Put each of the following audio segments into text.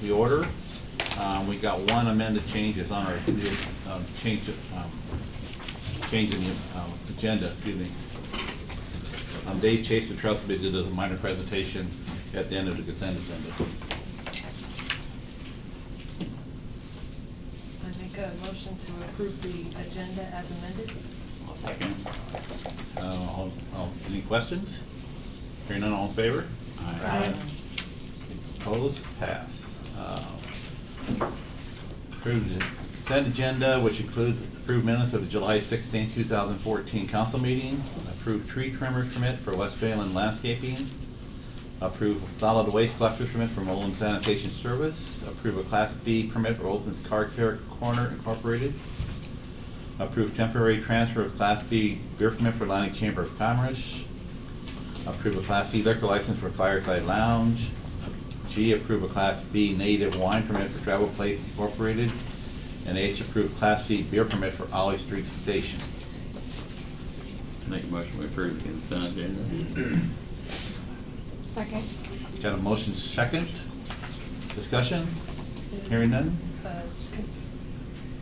the order. We got one amended changes on our change in the agenda, excuse me. Dave Chase with Trust did a minor presentation at the end of the consent agenda. I make a motion to approve the agenda as amended. I'll second. Any questions? Hearing none, all in favor? Aye. Opposed? Pass. Approved the consent agenda, which includes approved minutes of the July 16, 2014 council meeting, approved tree trimmer permit for Westphalen Landscaping, approved solid waste collector permit for Mullen Sanitation Service, approved a Class B permit for Olson's Car Care Corner Incorporated, approved temporary transfer of Class B beer permit for Atlantic Chamber of Commerce, approve a Class C liquor license for Fireside Lounge. G, approve a Class B native wine permit for Travel Place Incorporated. And H, approve Class C beer permit for Olive Street Station. Make a motion to approve the consent agenda. Second. Got a motion second. Discussion? Hearing none?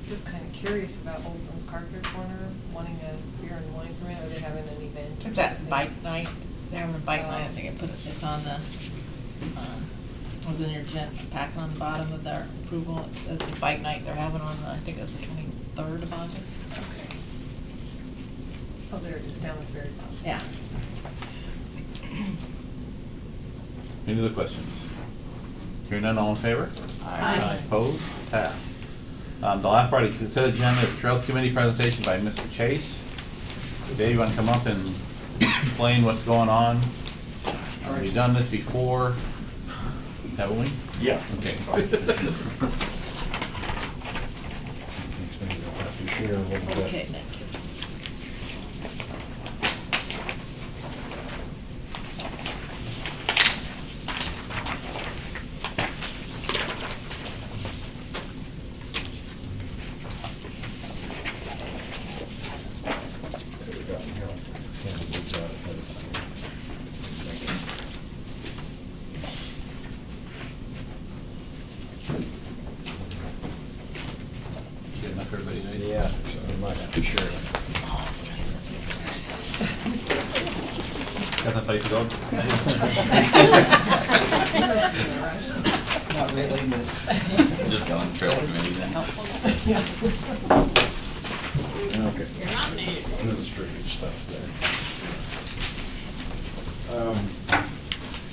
Just kind of curious about Olson's Car Care Corner, wanting a beer and wine permit. Are they having an event? or It's that something? bike night, they're having a bike night, I think I put it, it's on the, within your packet on the bottom of their approval, it says the bike night they're having on, I think it's the 23rd of August. Okay. Oh, there it is, down at the very bottom. Yeah. Any other questions? Hearing none, all in favor? Aye. Opposed? Passed. The last part of the consent agenda is Trails Committee presentation by Mr. Chase. Dave, you want to come up and explain what's going on? We've done this before, haven't we? Yeah. Okay. Maybe I'll have to share a little bit. Okay, thank you. Good enough for everybody today? Yeah, so I might have to share it. Got that place to go? Not really, but. Just go on the trail committee then. Okay. Administrative stuff there.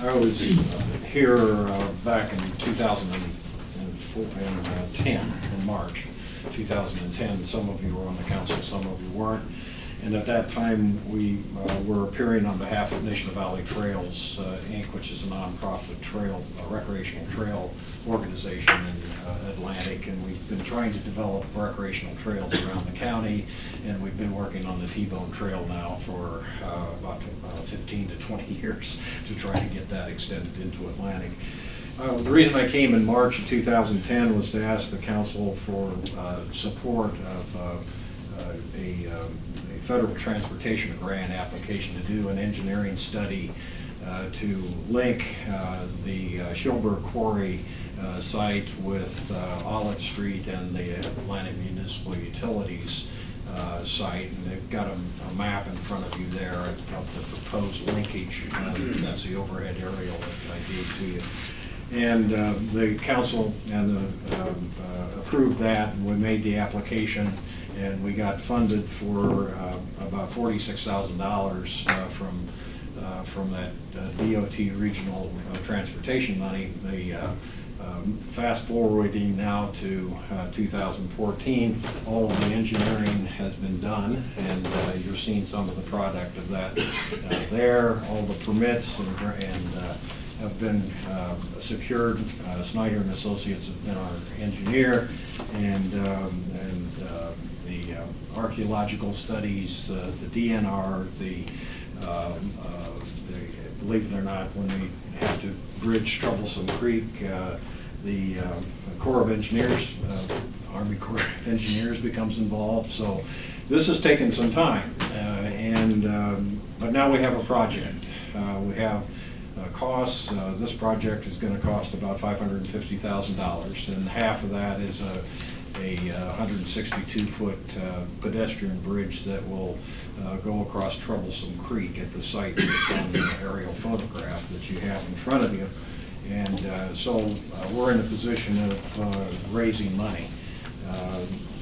I was here back in 2010, in March 2010. Some of you were on the council, some of you weren't. And at that time, we were appearing on behalf of Nation Valley Trails, Inc., which is a nonprofit trail, recreational trail organization in Atlantic. And we've been trying to develop recreational trails around the county. And we've been working on the T-Bone Trail now for about 15 to 20 years to try to get that extended into Atlantic. The reason I came in March of 2010 was to ask the council for support of a federal transportation grant application to do an engineering study to link the Schilberg Quarry site with Olive Street and the Atlantic Municipal Utilities site. And they've got a map in front of you there of the proposed linkage. That's the overhead aerial that I gave to you. And the council approved that, and we made the application, and we got funded for about $46,000 from that DOT regional transportation money. The fast forwarding now to 2014, all of the engineering has been done, and you're seeing some of the product of that there. All the permits and have been secured. Snyder and Associates have been our engineer, and the archaeological studies, the DNR, believe it or not, when we have to bridge Troublesome Creek, the Corps of Engineers, Army Corps of Engineers becomes involved. So this has taken some time, but now we have a project. We have costs. This project is going to cost about $550,000, and half of that is a 162-foot pedestrian bridge that will go across Troublesome Creek at the site that's on the aerial photograph that you have in front of you. And so we're in a position of raising money.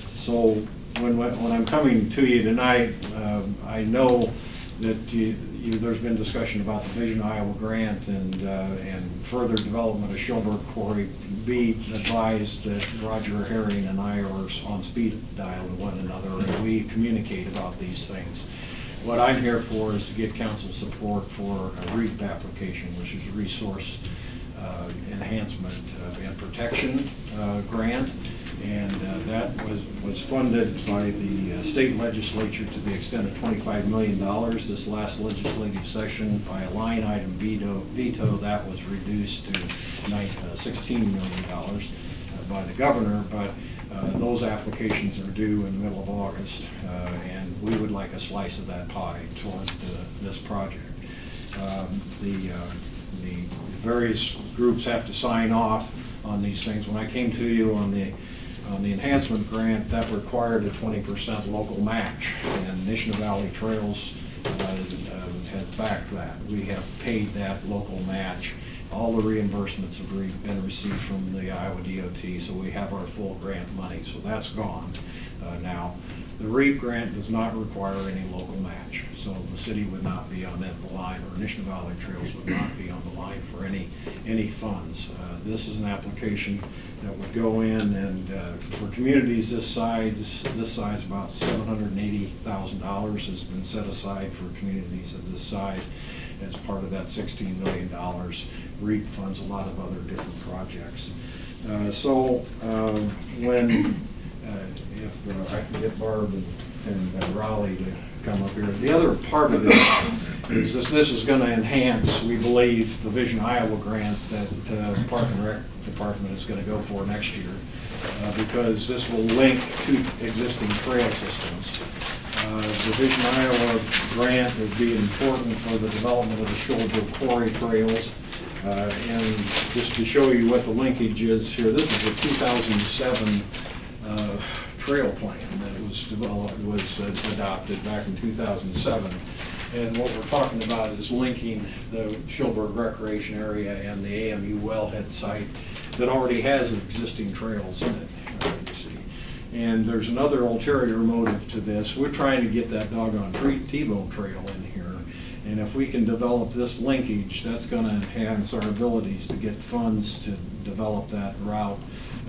So when I'm coming to you tonight, I know that there's been discussion about the Vision Iowa grant and further development of Shilberg Quarry. Be advised that Roger Herring and I are on speed dial to one another, and we communicate about these things. What I'm here for is to get council support for a REAP application, which is Resource Enhancement and Protection Grant. And that was funded by the state legislature to the extent of $25 million. This last legislative session, by a line item veto, that was reduced to $16 million by the governor. But those applications are due in the middle of August, and we would like a slice of that pie toward this project. The various groups have to sign off on these things. When I came to you on the enhancement grant, that required a 20% local match, and Nation Valley Trails has backed that. We have paid that local match. All the reimbursements have been received from the Iowa DOT, so we have our full grant money, so that's gone now. The REAP grant does not require any local match, so the city would not be on that line, or Nation Valley Trails would not be on the line for any funds. This is an application that would go in, and for communities this size, about $780,000 has been set aside for communities of this size as part of that $16 million. REAP funds a lot of other different projects. If I can get Barb and Raleigh to come up here. The other part of this is this is going to enhance, we believe, the Vision Iowa grant that Park and Rec Department is going to go for next year, because this will link two existing trail systems. The Vision Iowa grant will be important for the development of the Shilberg Quarry trails. And just to show you what the linkage is here, this is a 2007 trail plan that was adopted back in 2007. And what we're talking about is linking the Shilberg Recreation Area and the AMU wellhead site that already has existing trails in it, you see. And there's another ulterior motive to this. We're trying to get that doggone T-bone trail in here. And if we can develop this linkage, that's going to enhance our abilities to get funds to develop that route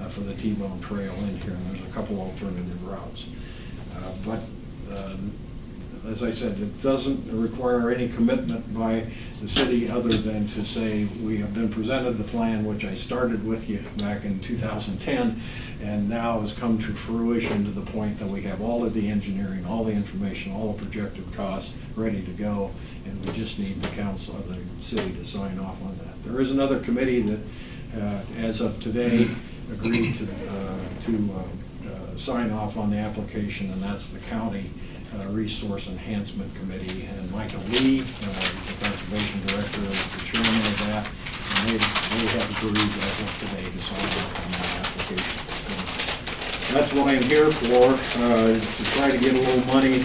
for the T-bone trail in here. And there's a couple alternative routes. As I said, it doesn't require any commitment by the city other than to say we have been presented the plan, which I started with you back in 2010, and now has come to fruition to the point that we have all of the engineering, all the information, all the projected costs ready to go, and we just need the council of the city to sign off on that. There is another committee that, as of today, agreed to sign off on the application, and that's the County Resource Enhancement Committee, and Michael Lee, the Conservation Director, is the chairman of that, and they have agreed as of today to sign off on that application. So that's what I'm here for, to try to get a little money.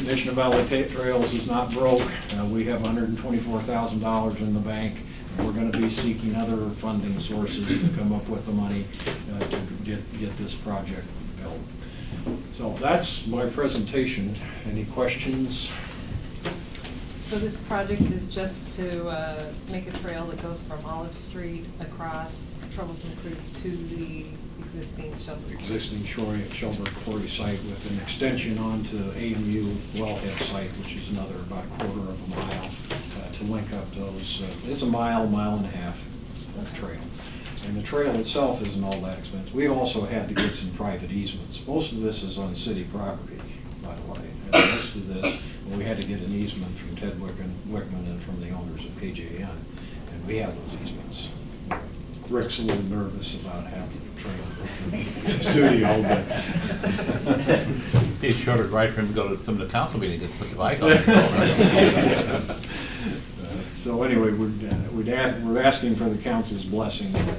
Nation Valley Trails is not broke. We have $124,000 in the bank. We're going to be seeking other funding sources to come up with the money to get this project built. So that's my presentation. Any questions? So this project is just to make a trail that goes from Olive Street across Troublesome Creek to the existing Shilberg Quarry site with an extension onto AMU wellhead site, which is another about a quarter of a mile to link up those. It's a mile and a half of trail. And the trail itself isn't all that expensive. We also had to get some private easements. Most of this is on city property, by the way. And most of this, we had to get an easement from Ted Wickman and from the owners of KJN. And we have those easements. Rick's a little nervous about having the trail in the studio, but Be a shorter ride for him to come to the council meeting, get to put the bike on. So anyway, we're asking for the council's blessing and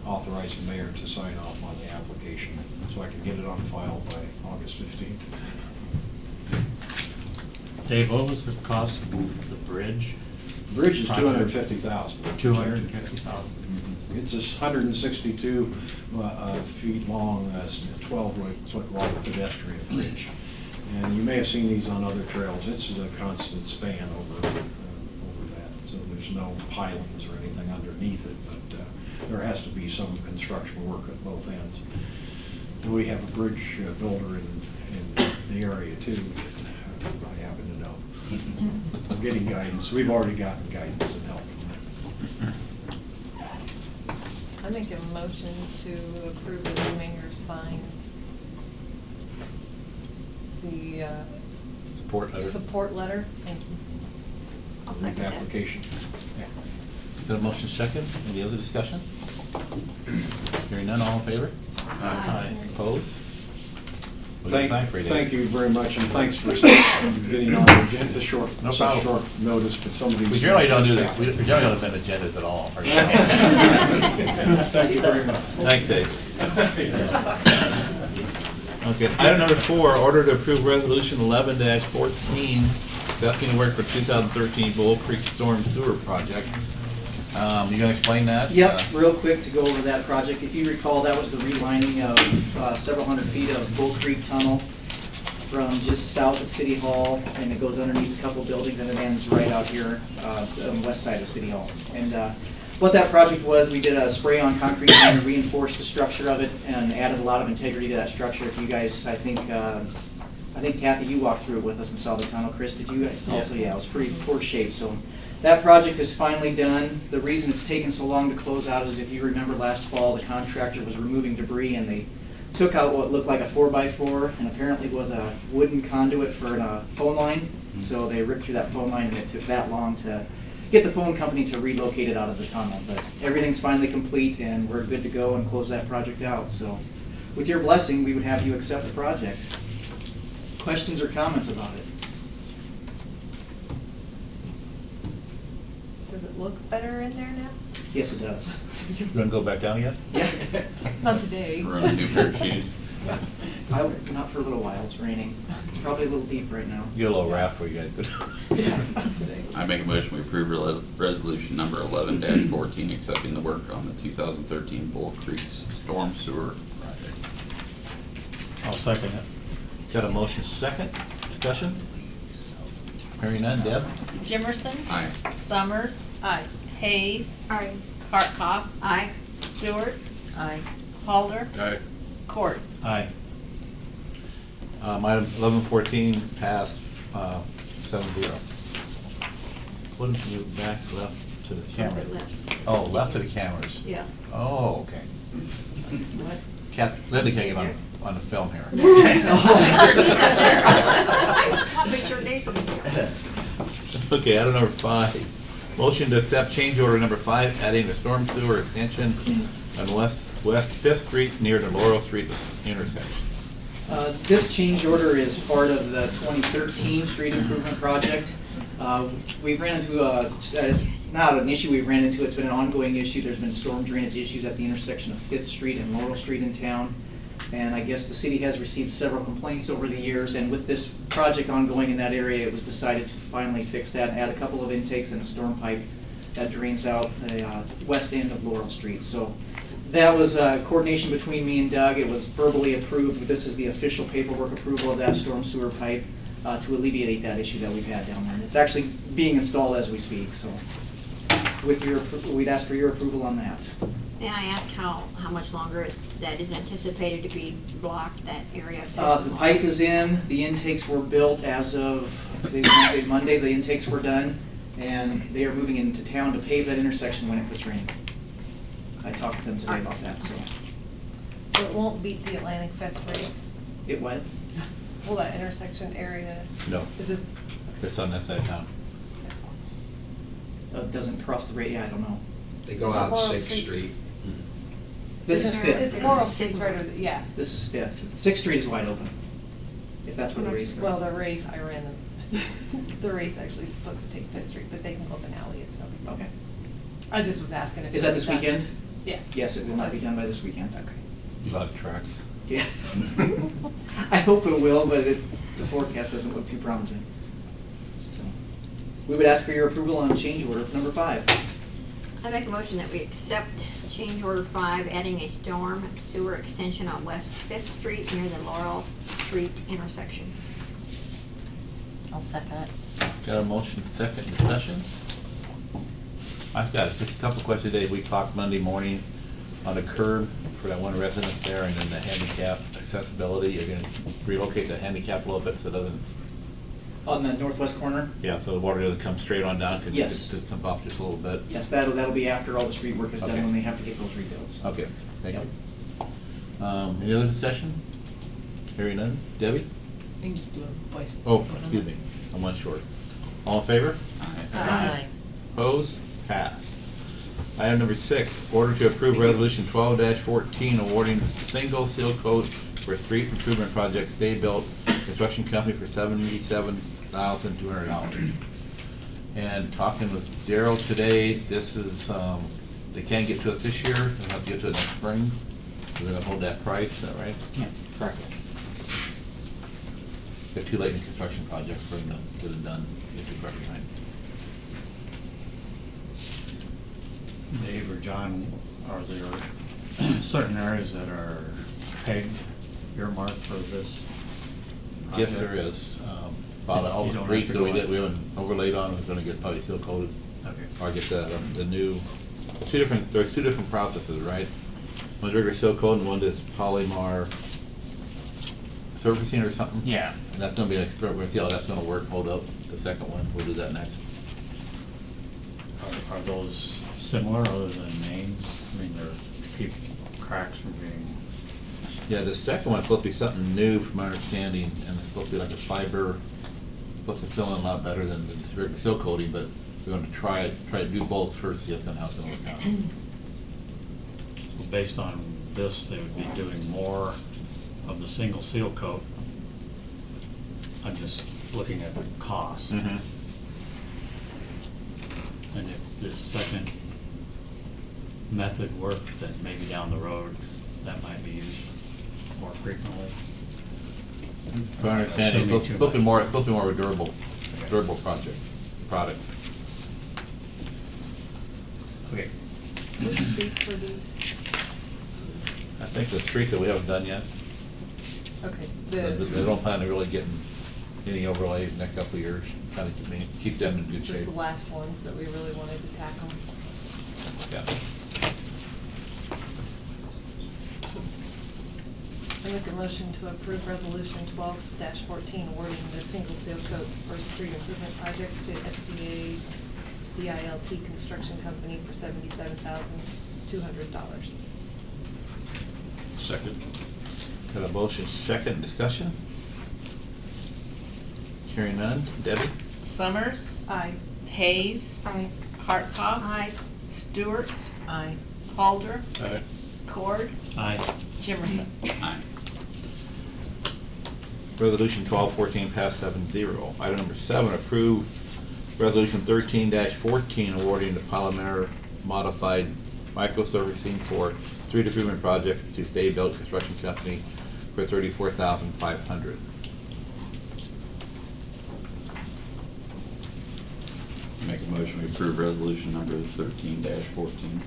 authorizing the mayor to sign off on the application, so I can get it on file by August 15th. Dave, what was the cost of the bridge? The bridge is Project. $250,000. 250,000. It's just 162 feet long, 12-foot wide pedestrian bridge. And you may have seen these on other trails. It's a constant span over that. So there's no pilings or anything underneath it, but there has to be some construction work at both ends. And we have a bridge builder in the area too, that I happen to know. I'm getting guidance. We've already gotten guidance and help from them. I make a motion to approve the mayor sign the Support letter. support letter. Thank you. I'll second that. Application. Got a motion second, any other discussion? Hearing none, all in favor? Aye. Opposed? What do you think, Ray? Thank you very much, and thanks for getting on the agenda short, No such problem. short notice, but some of these. We generally don't do that, we generally don't amend agendas at all. Thank you very much. Thanks, Dave. Okay, item number 4, order to approve resolution 11-14, accepting the work for 2013 Bull Creek Storm Sewer Project. You gonna explain that? Yep, real quick to go over that project. If you recall, that was the relining of several hundred feet of Bull Creek Tunnel from just south of City Hall, and it goes underneath a couple buildings, and it ends right out here on the west side of City Hall. And what that project was, we did a spray-on concrete line to reinforce the structure of it and added a lot of integrity to that structure. If you guys, I think Kathy, you walked through it with us and saw the tunnel. Chris, did you guys also? Yeah, it was pretty poor shape. So that project is finally done. The reason it's taken so long to close out is, if you remember last fall, the contractor was removing debris and they took out what looked like a 4x4 and apparently was a wooden conduit for a phone line. So they ripped through that phone line, and it took that long to get the phone company to relocate it out of the tunnel. But everything's finally complete and we're good to go and close that project out. So with your blessing, we would have you accept the project. Questions or comments about it? Does it look better in there now? Yes, it does. You gonna go back down yet? Yeah. Not today. Run a new pair of shoes. Not for a little while, it's raining. It's probably a little deep right now. You get a little raft for you guys, but. I make a motion we approve resolution number 11-14, accepting the work on the 2013 Bull Creek Storm Sewer Project. I'll second it. Got a motion second, discussion? Hearing none, Deb? Jimerson. Aye. Summers. Aye. Hayes. Aye. Hardkoff. Aye. Stewart. Aye. Halder. Aye. Court. Aye. Item 11-14 passed 7-0. What did you back left to the camera? Left. Oh, left to the cameras. Yeah. Oh, okay. What? Linda can't get on the film here. I'll make sure Dave's on there. Okay, item number 5, motion to accept change order number 5, adding a storm sewer extension on West 5th Street near the Laurel Street intersection. This change order is part of the 2013 street improvement project. We've ran into it's not an issue we've ran into, it's been an ongoing issue. There's been storm drainage issues at the intersection of 5th Street and Laurel Street in town. And I guess the city has received several complaints over the years, and with this project ongoing in that area, it was decided to finally fix that and add a couple of intakes and a storm pipe that drains out the west end of Laurel Street. So that was coordination between me and Doug. It was verbally approved. This is the official paperwork approval of that storm sewer pipe to alleviate that issue that we've had down there. And it's actually being installed as we speak, so with we'd ask for your approval on that. May I ask how much longer that is anticipated to be blocked, that area? The pipe is in, the intakes were built as of today's Wednesday, Monday, the intakes were done, and they are moving into town to pave that intersection when it puts rain. I talked to them today about that, so. So it won't beat the Atlantic Fest race? It what? Will that intersection area? No. Is this? It's on that side of town. Doesn't cross the rate, yeah, I don't know. They go Is it out Laurel 6th Street? Street. This is It's 5th. Laurel Street's right over, yeah. This is 5th. 6th Street is wide open, if that's where the race goes. Well, the race, I ran The race actually is supposed to take Fifth Street, but they can go up an alley, it's no big deal. Okay. I just was asking if. Is it that was this done. weekend? Yeah. Yes, it will not be done by this weekend. Okay. A lot of tracks. Yeah. I hope it will, but the forecast doesn't look too promising. So, we would ask for your approval on change order number 5. I make a motion that we accept change order 5, adding a storm sewer extension on West Fifth Street near the Laurel Street intersection. I'll second it. Got a motion, second discussion? I've got just a couple questions today. We talked Monday morning on the curb for that one resident there, and then the handicap accessibility. You're gonna relocate the handicap a little bit so it doesn't, On the northwest corner? yeah, so the water doesn't come straight on down. Could Yes. Could come up just a little bit. Yes, that'll be after all the street work is done, Okay. when they have to get those rebuilds. Okay, thank Yep. you. Any other discussion? Hearing none. Debbie? You can just do a voice. Oh, excuse me, I'm one short. All in favor? Aye. Opposed? Passed. Item number 6, order to approve resolution 12-14 awarding single seal coat for street improvement project Stay Built Construction Company for $77,200. And talking with Daryl today, this is, they can't get to it this year, they'll have to get to it next spring. We're gonna hold that price, is that right? Yeah, correct. They're too late in the construction project for them to get it done, if you're correct, right? Dave or John, are there certain areas that are pegged, earmarked for this? Yes, project? there is. About all You the don't streets have to that we go did, in. we haven't overlaid on, is gonna get probably seal coated. Okay. Or get the new, there's two different processes, right? One's regular seal coat and one is polymar surfacing or something? Yeah. And that's gonna be, we're gonna see how that's gonna work, hold up, the second one, we'll do that next. Are those similar other than names? I mean, they're to keep cracks from being, Yeah, the second one's supposed to be something new from my understanding, and it's supposed to be like a fiber, supposed to fill in a lot better than the regular seal coating, but we're gonna try to do both first, see how it's gonna work out. so based on this, they would be doing more of the single seal coat. I'm just looking at the cost. Mhm. And if this second method worked, then maybe down the road, that might be used more frequently. From my understanding, Assuming it's too supposed to be much. more of a durable product. Okay. Which streets were these? I think the streets that we haven't done yet, Okay. they don't plan to really get any overlay in the next couple of years, kind of keep them in good shape. Just the last ones that we really wanted to tackle. Yeah. I make a motion to approve resolution 12-14 awarding the single seal coat for street improvement projects to STA BILT Construction Company for $77,200. Second. Got a motion, second, discussion? Hearing none. Debbie? Summers. Aye. Hayes. Aye. Hardkoff. Aye. Stewart. Aye. Halder. Aye. Cord. Aye. Jimerson. Aye. Resolution 12-14 passed 7-0. Item number 7, approve resolution 13-14 awarding the Polymer Modified Microservicing for street improvement projects to Stay Built Construction Company for $34,500. Make a motion, we approve resolution number 13-14.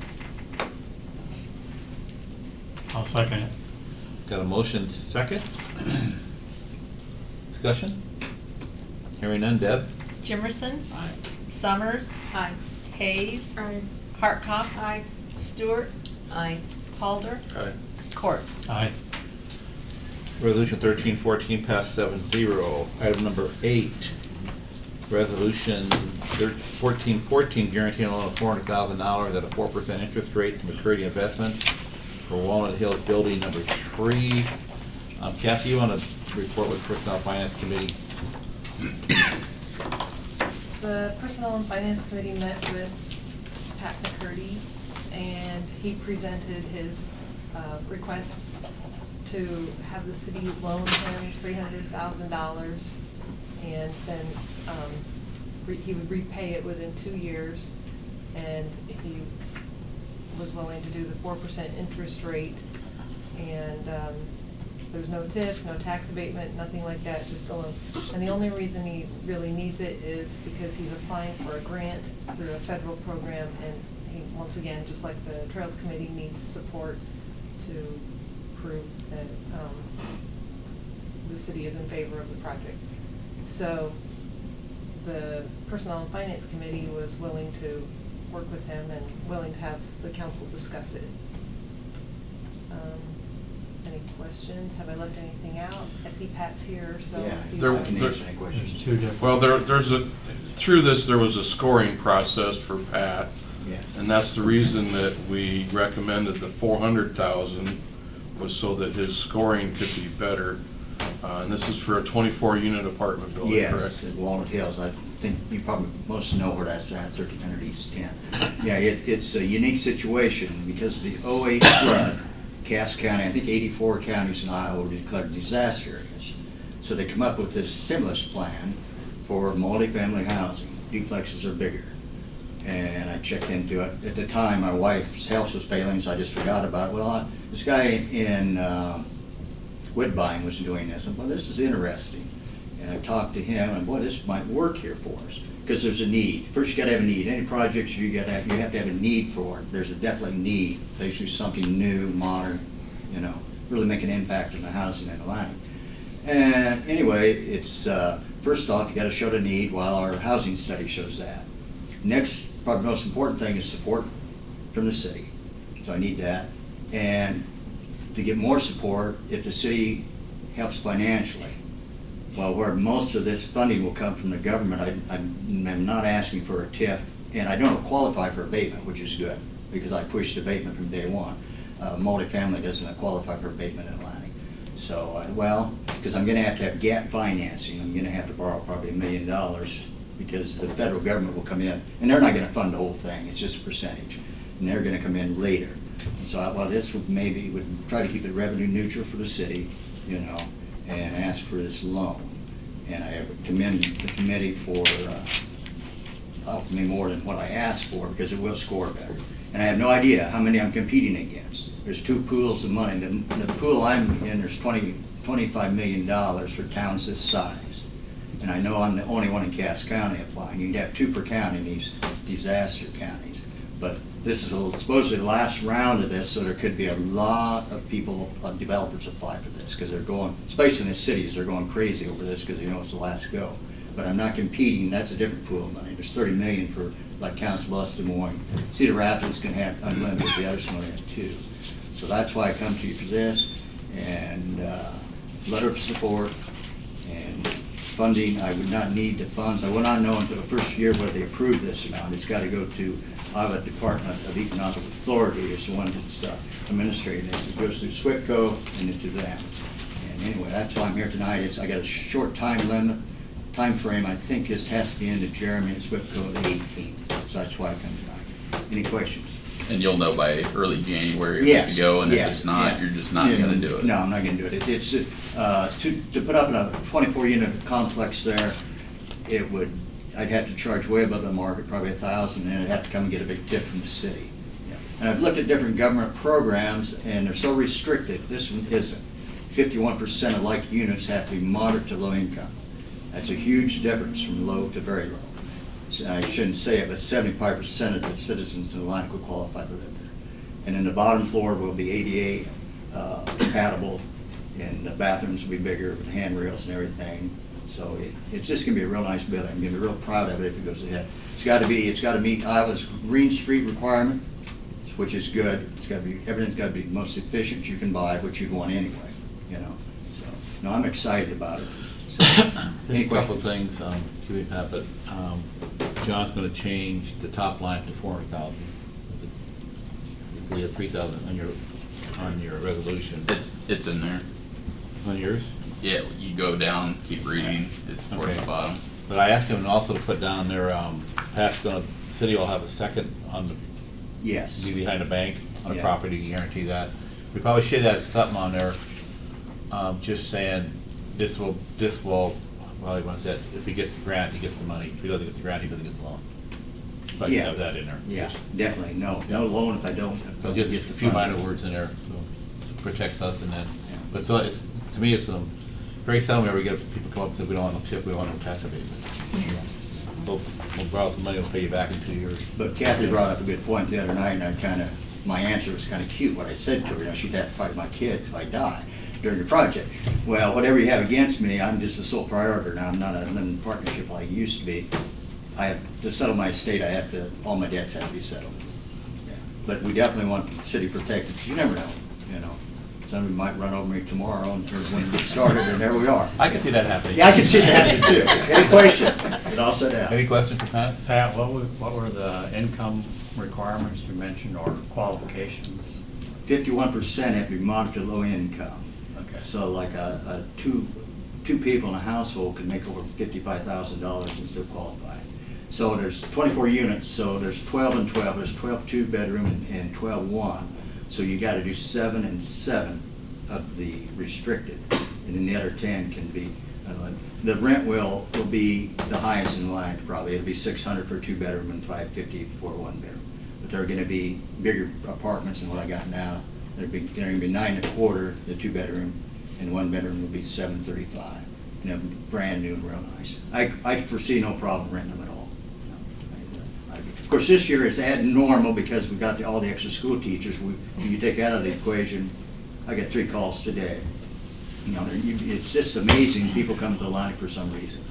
I'll second it. Got a motion, second? Discussion? Hearing none. Deb? Jimerson. Aye. Summers. Aye. Hayes. Aye. Hardkoff. Aye. Stewart. Aye. Halder. Aye. Cord. Aye. Resolution 13-14 passed 7-0. Item number 8, resolution 14-14 guaranteeing a loan of $400,000 at a 4% interest rate to McCurdy Investments for Walnut Hills Building number 3. Kathy, you want to report with Personnel Finance Committee? The Personnel and Finance Committee met with Pat McCurdy, and he presented his request to have the city loan him $300,000 and then he would repay it within 2 years, and he was willing to do the 4% interest rate, and there's no TIF, no tax abatement, nothing like that, just a loan. And the only reason he really needs it is because he's applying for a grant through a federal program, and he, once again, just like the Trails Committee, needs support to prove that the city is in favor of the project. So the Personnel and Finance Committee was willing to work with him and willing to have the council discuss it. Any questions? Have I left anything out? I see Pat's here, so. Yeah, if you there want- can answer any questions. There's two different. Well, through this, there was a scoring process for Pat, Yes. and that's the reason that we recommended the 400,000 was so that his scoring could be better. And this is for a 24-unit apartment building, Yes, correct? at Walnut Hills. I think you probably most know where that's at, 1300 East 10. Yeah, it's a unique situation because of the 08 flood, Cass County, I think 84 counties in Iowa were declared disaster areas. So they come up with this stimulus plan for multifamily housing. Duplexes are bigger. And I checked into it. At the time, my wife's health was failing, so I just forgot about it. Well, this guy in Woodbine was doing this, and boy, this is interesting. And I talked to him, and boy, this might work here for us, because there's a need. First, you gotta have a need. Any projects you have to have a need for it. There's a definitely need. They should do something new, modern, really make an impact on the housing in Atlantic. And anyway, it's, first off, you gotta show the need while our housing study shows that. Next, probably the most important thing is support from the city. So I need that. And to get more support, if the city helps financially, well, where most of this funding will come from the government, I'm not asking for a TIF, and I don't qualify for abatement, which is good, because I pushed abatement from day one. Multifamily doesn't qualify for abatement in Atlantic. So, because I'm gonna have gap financing, I'm gonna have to borrow probably $1 million, because the federal government will come in, and they're not gonna fund the whole thing, it's just a percentage, and they're gonna come in later. And so, this would try to keep it revenue neutral for the city, and ask for this loan. And I would commend the committee for offering me more than what I asked for, because it will score better. And I have no idea how many I'm competing against. There's two pools of money. The pool I'm in, there's $25 million for towns this size. And I know I'm the only one in Cass County applying. You'd have 2 per county in these disaster counties. But this is supposedly the last round of this, so there could be a lot of people, developers apply for this, because they're going, especially in the cities, they're going crazy over this because it's the last go. But I'm not competing, that's a different pool of money. There's $30 million for, like, Council Bluffs, Des Moines. Cedar Rapids can have unlimited, the others can only have 2. So that's why I come to you for this, and letter of support, and funding. I would not need the funds. I will not know until the first year whether they approve this amount. It's got to go to Iowa Department of Economic Authority, is the one that's administrating this. It goes through SWIPCO and into them. And anyway, that's why I'm here tonight. I got a short time frame. I think this has to be into Jeremy and SWIPCO the 18th. So that's why I come tonight. Any questions? And you'll know by early January if Yes, it's a go, and if yes, it's not, yeah. you're just not gonna do it. No, I'm not gonna do it. It's, to put up a 24-unit complex there, I'd have to charge way above the market, probably $1,000, and I'd have to come and get a big tip from the city. Yeah. And I've looked at different government programs, and they're so restricted. This one isn't. 51% of like units have to be moderate to low income. That's a huge difference from low to very low. I shouldn't say it, but 75% of the citizens in Atlantic would qualify to live there. And then the bottom floor will be ADA compatible, and the bathrooms will be bigger with handrails and everything. So it's just gonna be a real nice building. I'm gonna be real proud of it if it goes ahead. It's gotta meet Iowa's Green Street requirement, which is good. Everything's gotta be the most efficient you can buy, which you'd want anyway, So, no, I'm excited about it. So, Just a couple of things, but John's gonna change the top line to 400,000. You have 3,000 on your resolution. It's in there. On yours? Yeah, you go down, keep reading, it's towards Okay. the bottom. But I asked him also to put down there, city will have a second on the, yes. be behind the bank on the Yeah. property, to guarantee that. We probably should have something on there, just saying this will well, he wants that, if he gets the grant, he gets the money. If he doesn't get the grant, he doesn't get the loan. So I can Yeah. have that in there. Yeah, definitely, no loan if I don't. So just get a the few minor funding. words in there, so protects us and then, Yeah. but so it's, to me, it's very seldom we ever get people come up and say, we don't want no tip, we don't want no tax abatement. We'll borrow some money, we'll pay you back in 2 years. But Kathy brought up a good point the other night, and I kind of, my answer was kind of cute, what I said to her, you know, she'd have to fight my kids if I die during the project. Well, whatever you have against me, I'm just a sole proprietor now, I'm not a limited partnership like I used to be. I have, to settle my estate, I have to, all my debts have to be settled. Yeah. But we definitely want the city protected, because you never know, you know. Somebody might run over me tomorrow, and or when it gets started, and there we are. I can see that happening. Yeah, I can see that happening too. Any questions? And I'll sit down. Any questions for Pat? Pat, what were the income requirements you mentioned or qualifications? 51% have to be moderate to low income. Okay. So like two people in a household can make over $55,000 and still qualify. So there's 24 units, so there's 12 and 12, there's 12 two-bedroom and 12 one. So you gotta do 7 and 7 of the restricted, and then the other 10 can be, the rent will be the highest in line probably. It'll be 600 for a two-bedroom and 550 for a one-bedroom. But they're gonna be bigger apartments than what I got now. They're gonna be 9 1/4, the two-bedroom, and one bedroom will be 735. And they'll be brand new and real nice. I foresee no problem renting them at all. Of course, this year it's at normal because we got all the extra school teachers. You take that out of the equation, I got 3 calls today. You know, it's just amazing, people come to the line for some reason.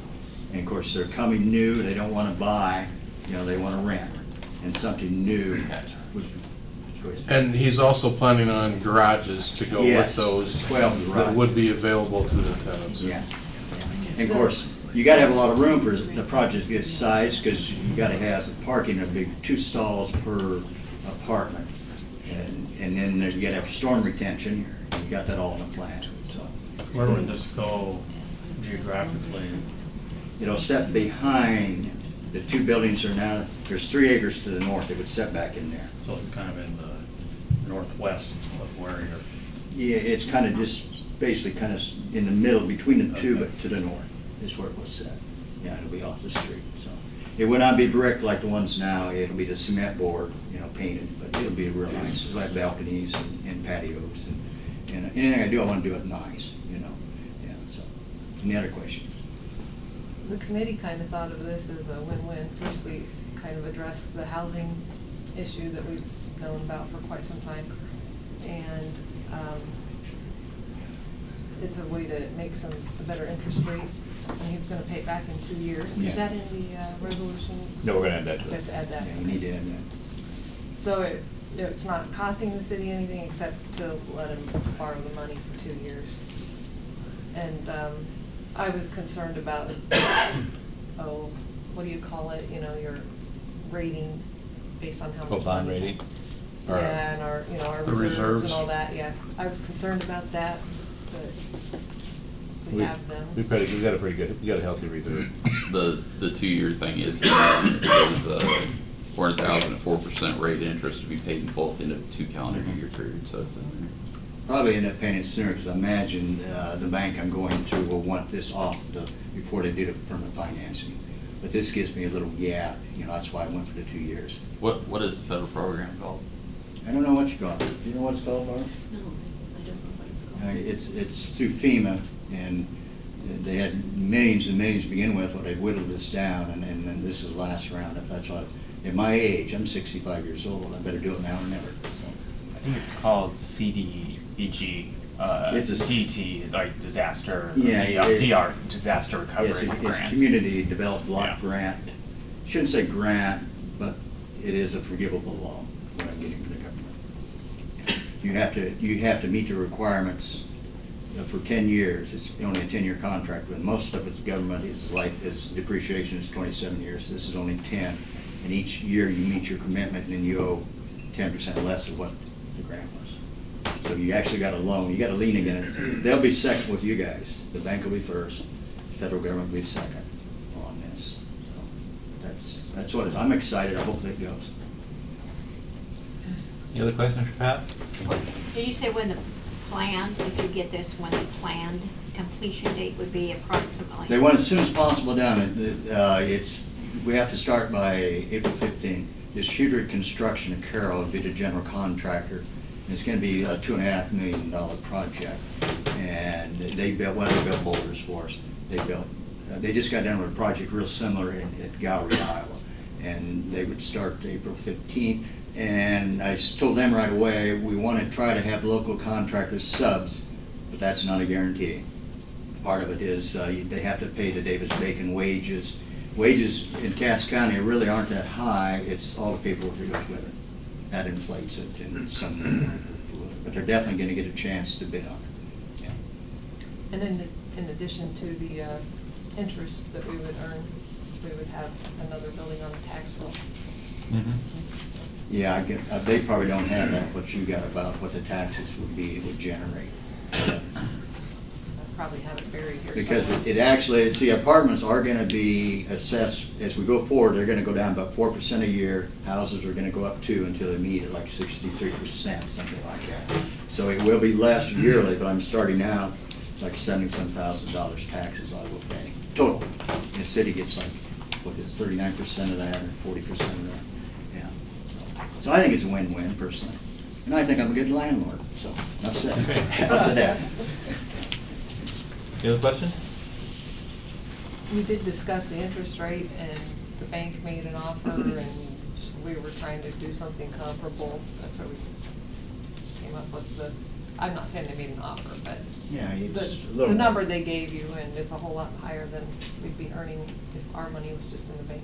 And of course, they're coming new, they don't want to buy, you know, they want to rent. And something new would, of course. And he's also planning on garages to go with Yes, those 12 that would be garages. available to the tenants. Yeah. And of course, you gotta have a lot of room for the project to get size, because you gotta have parking, a big 2 stalls per apartment. And then you gotta have storm retention, you got that all in the plan, so. Where would this go geographically? It'll set behind the 2 buildings are now, there's 3 acres to the north, it would set back in there. So it's kind of in the northwest of where you're, Yeah, it's kind of just, basically kind of in the middle, between the 2, Okay. but to the north is where it was set. Yeah, it'll be off the street, so. It will not be brick like the ones now, it'll be the cement board, you know, painted, but it'll be real nice. It'll have balconies and patios, and anything I do, I want to do it nice, you know, yeah, so. Any other questions? The committee kind of thought of this as a win-win. First, we kind of addressed the housing issue that we've known about for quite some time. And it's a way to make a better interest rate. And he was gonna pay it back in 2 years. Yeah. Is that in the resolution? No, we're gonna add that to We it. have to add that. Yeah, you need to add that. So it's not costing the city anything except to let him borrow the money for 2 years. And I was concerned about, what do you call it, you know, your rating based on how much. Oh, bond money- rating? Or- Yeah, and our, our The reserves reserves. and all that, yeah. I was concerned about that, but we have them. We got a pretty good, we got a healthy reserve. The 2-year thing is, it was 400,000 at 4% rate interest to be paid in full at the end of a 2 calendar year period, so it's in there. Probably end up paying it sooner, because I imagine the bank I'm going through will want this off before they do the permanent financing. But this gives me a little gap, you know, that's why I went for the 2 years. What is the federal program called? I don't know what you call it. Do you know what it's called, Barb? No, I don't know what it's called. It's through FEMA, and they had millions and millions to begin with, but they whittled this down, and then this is the last round. If that's what, at my age, I'm 65 years old, I better do it now or never, so. I think it's called CDBG. It's a- DT, like disaster, Yeah, DR, disaster Yes, recovery it's grants. community developed block Yeah. grant. Shouldn't say grant, but it is a forgivable loan, what I'm getting from the government. You have to meet the requirements for 10 years. It's only a 10-year contract, but most of it's government is depreciation is 27 years. This is only 10. And each year you meet your commitment, and then you owe 10% less of what the grant was. So you actually got a loan, you got a lien against it. They'll be second with you guys. The bank will be first, the federal government will be second on this. So that's what I'm excited, I hope that goes. Any other questions for Pat? Did you say when the planned, if you get this, when the planned completion date would be approximately? They want it as soon as possible done. We have to start by April 15th. This Shooter Construction in Carroll would be the general contractor. And it's gonna be a $2.5 million project. And they built boulders for us. They just got done with a project real similar at Gowrie, Iowa. And they would start April 15th. And I told them right away, we want to try to have local contractors subs, but that's not a guarantee. Part of it is they have to pay the Davis-Bacon wages. Wages in Cass County really aren't that high. It's all the paperwork that goes with it. That inflates it and some, but they're definitely going to get a chance to bid on it. Yeah. And in addition to the interest that we would earn, we would have another building on the tax roll. Yeah, they probably don't have that, what you got about what the taxes would generate. I probably have it buried here Because somewhere. it actually, see, apartments are gonna be assessed, as we go forward, they're gonna go down about 4% a year. Houses are gonna go up 2 until they meet at like 63%, something like that. So it will be less yearly, but I'm starting out like $70-some thousand taxes I will pay, total. And the city gets like, what is 39% of that or 40% of that, yeah. So I think it's a win-win personally. And I think I'm a good landlord, so enough said. Enough said that. Any other questions? We did discuss the interest rate, and the bank made an offer, and we were trying to do something comparable. That's where we came up with I'm not saying they made an offer, but Yeah, it's a the little number more. they gave you, and it's a whole lot higher than we'd be earning if our money was just in the bank.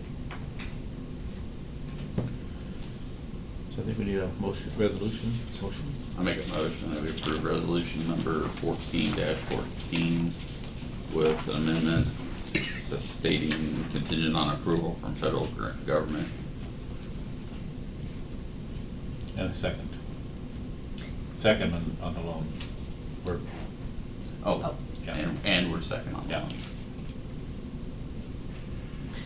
So I think we need a motion, motion? I make a motion that we approve resolution number 14-14 with an amendment stating contingent on approval from federal government. And a second. Second on the loan. We're, Oh, yeah. and we're second on that Yeah. one.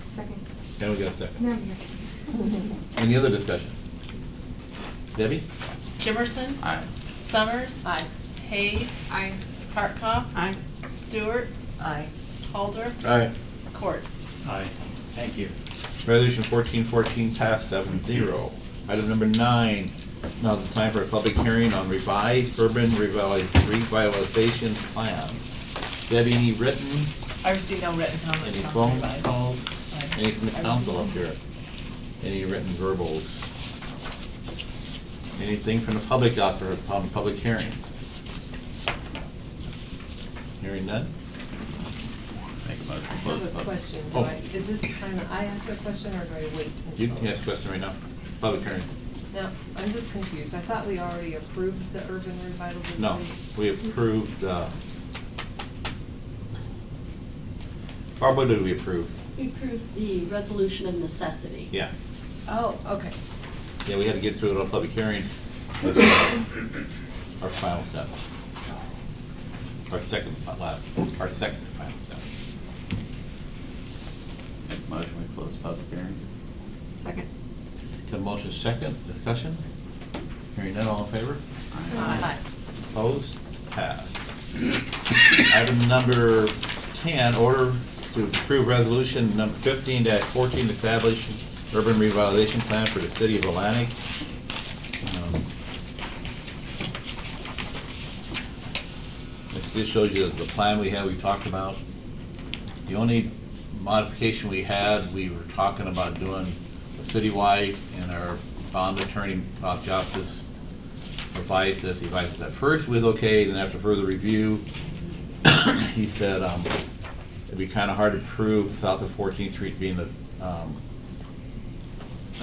Second. Then we got a second. No, you're. Any other discussion? Debbie? Jimerson? Aye. Summers? Aye. Hayes? Aye. Hardikoff? Aye. Stewart? Aye. Halder? Aye. Court? Aye. Thank you. Resolution 1414 passed 7-0. Item number 9, now the time for a public hearing on revised urban revitalization plan. Debbie, any written, I received no written comments. any on phone revised. calls, Aye. any from the I council up received here? Any written verbals? Anything from the public out there upon public hearing? Hearing none? Make a motion to I close have the a public. question. Oh. Is this time that I ask a question, or do I wait You until? can ask a question right now. Public hearing. Now, I'm just confused. I thought we already approved the urban revitalization. No, we approved, Barb, what did we approve? We approved the resolution of necessity. Yeah. Oh, okay. Yeah, we had to get through it on public hearing. That's our final step. Our second final step. Make a motion we close the public hearing. Second. To motion second, discussion? Hearing none, all in favor? Aye. Opposed? Passed. Item number 10, order to approve resolution number 15-14, establish urban revitalization plan for the city of Atlantic. This just shows you the plan we talked about. The only modification we had, we were talking about doing a citywide, and our bond attorney, Bob Jopsis, revised this. He revised this at first with okay, then after further review, he said it'd be kind of hard to prove south of 14th Street being a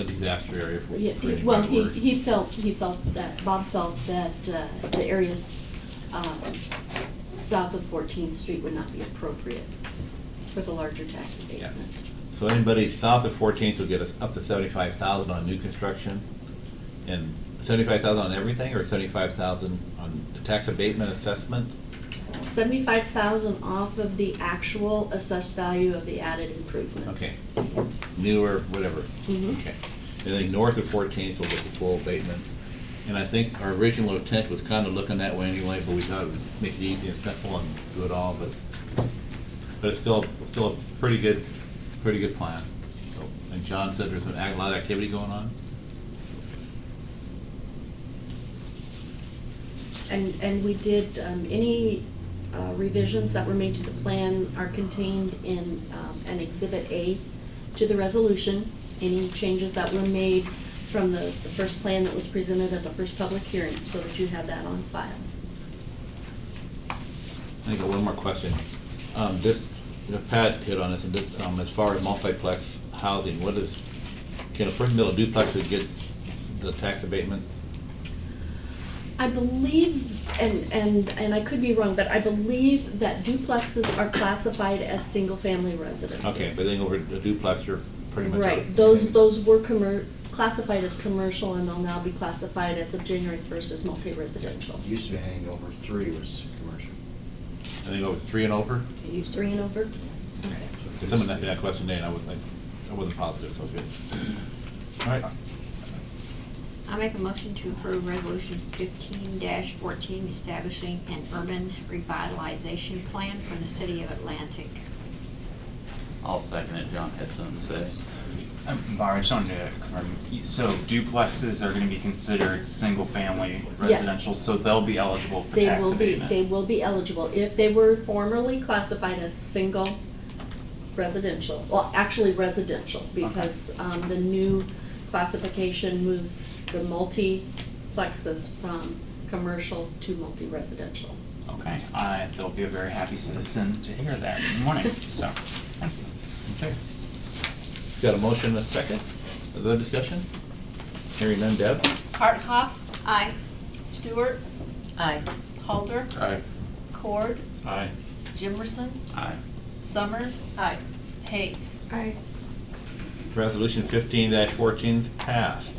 disaster area for Yeah, any well, better word. Bob felt that the areas south of 14th Street would not be appropriate for the larger tax abatement. So anybody south of 14th would get us up to 75,000 on new construction, and 75,000 on everything, or 75,000 on the tax abatement assessment? 75,000 off of the actual assessed value of the added improvements. Okay, new or whatever. Mhm. Okay. And then north of 14th will get the full abatement, And I think our original intent was kind of looking that way anyway, but we thought it would make it easy and simple and do it all, but it's still a pretty good plan. So, and John said there's a lot of activity going on. And we did, any revisions that were made to the plan are contained in an Exhibit A to the resolution. Any changes that were made from the first plan that was presented at the first public hearing, so that you have that on file. I got one more question. This, Pat hit on this, and this, as far as multiplex housing, can a person build a duplex to get the tax abatement? I believe, and I could be wrong, but I believe that duplexes are classified as single-family residences. Okay, but then over the duplex, you're pretty much. Right, those were classified as commercial, and they'll now be classified as of January 1st as multi-residential. Used to be hanging over 3 was commercial. I think over 3 and over? Are you 3 and over? Okay. If someone asked me that question today, and I wasn't positive, so good. All right. I make a motion to approve resolution 15-14, establishing an urban revitalization plan for the city of Atlantic. I'll second it. John had something to say. Barb, I just wanted to confirm, so duplexes are gonna be considered single-family residential, so they'll be eligible for tax abatement? They will be eligible. If they were formerly classified as single residential, well, actually residential, because the new classification moves the multiplexes from commercial to multi-residential. Okay, they'll be a very happy citizen to hear that in the morning, so, thank you. Okay. Got a motion and a second? Other discussion? Hearing none, Deb? Hardikoff, Aye. Stewart, Aye. Halter, Aye. Cord, Aye. Jimerson, Aye. Summers, Aye. Hayes. Aye. Resolution 15-14 passed.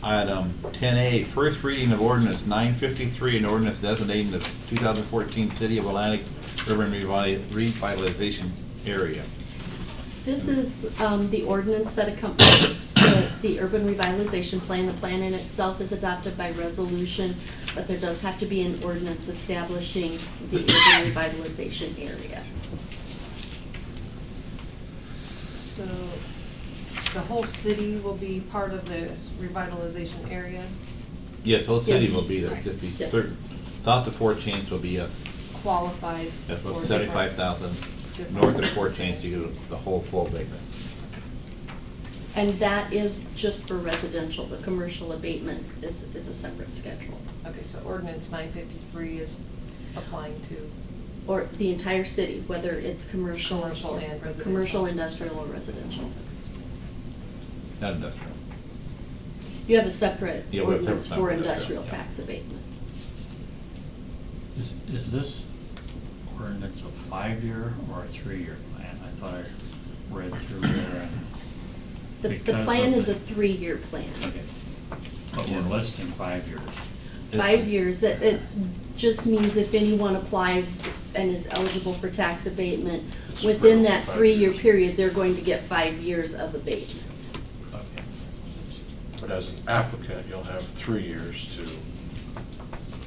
Item 10A, first reading of ordinance 953, an ordinance designating the 2014 City of Atlantic Urban Revitalization Area. This is the ordinance that accompanies the urban revitalization plan. The plan in itself is adopted by resolution, but there does have to be an ordinance establishing the urban revitalization area. So the whole city will be part of the revitalization area, Yes, whole city Yes. will be there, just be Yes. certain. South of 14th will be qualifies for about different. 75,000. North of 14th, you get the whole full abatement. And that is just for residential. The commercial abatement is a separate schedule. Okay, so ordinance 953 is applying to, Or the entire city, whether it's commercial. Commercial or- and residential. Commercial, industrial, or residential. Not industrial. You have a separate Yeah, we have a ordinance separate for separate, industrial yeah. tax abatement. Is this ordinance a 5-year or a 3-year plan? I thought I read through there and. The because plan of is a the- 3-year plan. Okay, but we're listing 5 years. 5 years, it just means if anyone applies and is eligible for tax abatement, It's within spread that over 5 3-year years. period, they're going to get 5 years of abatement. Okay. But as an applicant, you'll have 3 years to,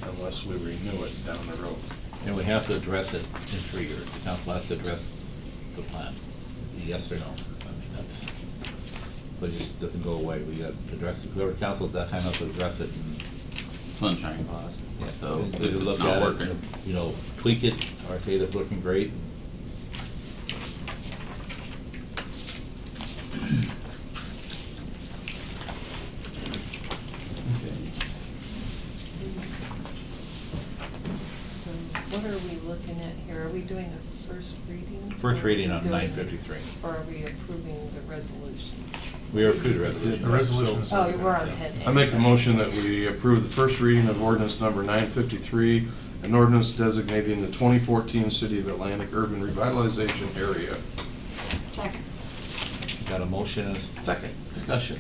unless we renew it down the road. And we have to address it in 3 years. The council has to address the plan, yes or no. I mean, that's, but it just doesn't go away. We got to address it. Whoever council at that time has to address it and, Sunshine clause. yeah, So if we it's look not at it, working. you know, tweak it or say that's looking great. so what are we looking at here? Are we doing a first reading? First Or are reading we on doing- 953. Or are we approving the resolution? We are approved the resolution. The resolution is- Oh, we're on 10A. I make a motion that we approve the first reading of ordinance number 953, an ordinance designating the 2014 City of Atlantic Urban Revitalization Area. Second. Got a motion and a second. Discussion.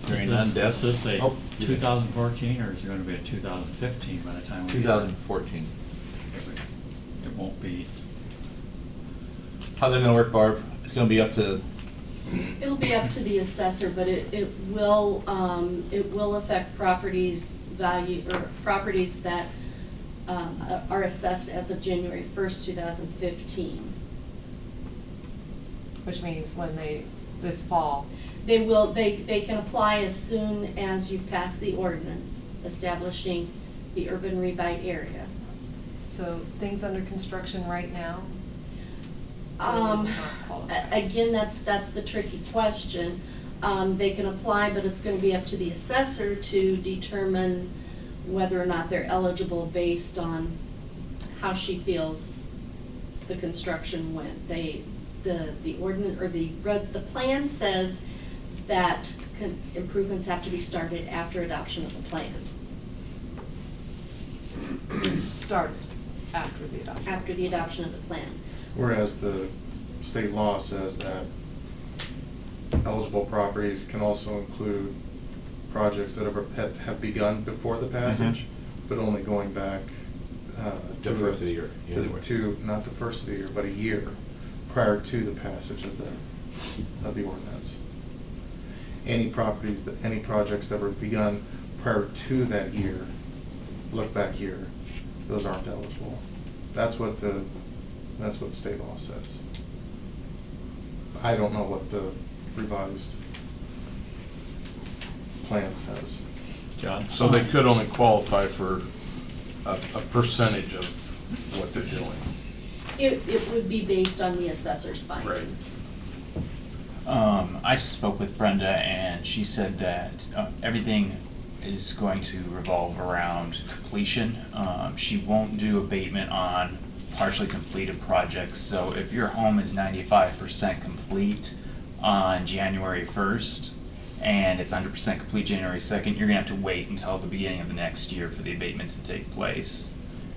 Hearing Is none, this, Deb? is this a Oh, 2014 or is it gonna be a 2015 by the time we get? 2014. It won't be, How's that gonna work, Barb? It's gonna be up to It'll be up to the assessor, but it will affect properties value, or properties that are assessed as of January 1st, 2015. Which means this fall. They can apply as soon as you've passed the ordinance establishing the urban revite area. So things under construction right now? Um, Again, that's the tricky question. They can apply, but it's gonna be up to the assessor to determine whether or not they're eligible based on how she feels the construction went. The ordinance, or the plan says that improvements have to be started after adoption of the plan. Started after the adoption. After the adoption of the plan. Whereas the state law says that eligible properties can also include projects that have begun before the passage, but only going back The first of the year. to not the first of the year, but a year prior to the passage of the ordinance. Any projects that were begun prior to that year, look back year, those aren't eligible. That's what state law says. I don't know what the revised plan says. John? So they could only qualify for a percentage of what they're doing. It would be based on the assessor's findings. I just spoke with Brenda, and she said that everything is going to revolve around completion. She won't do abatement on partially completed projects. So if your home is 95% complete on January 1st and it's 100% complete January 2nd, you're gonna have to wait until the beginning of the next year for the abatement to take place.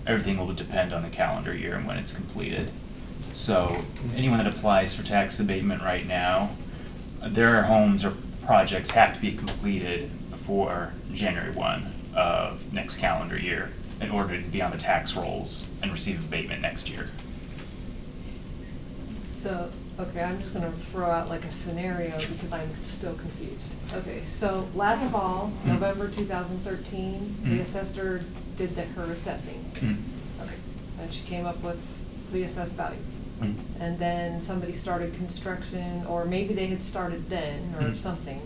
Everything will depend on the calendar year and when it's completed. So anyone that applies for tax abatement right now, their homes or projects have to be completed before January 1 of next calendar year in order to be on the tax rolls and receive abatement next year. So, okay, I'm just gonna throw out like a scenario because I'm still confused. Okay, so last fall, November 2013, the assessor did her assessing. Okay, and she came up with the assessed value. And then somebody started construction, or maybe they had started then, or something,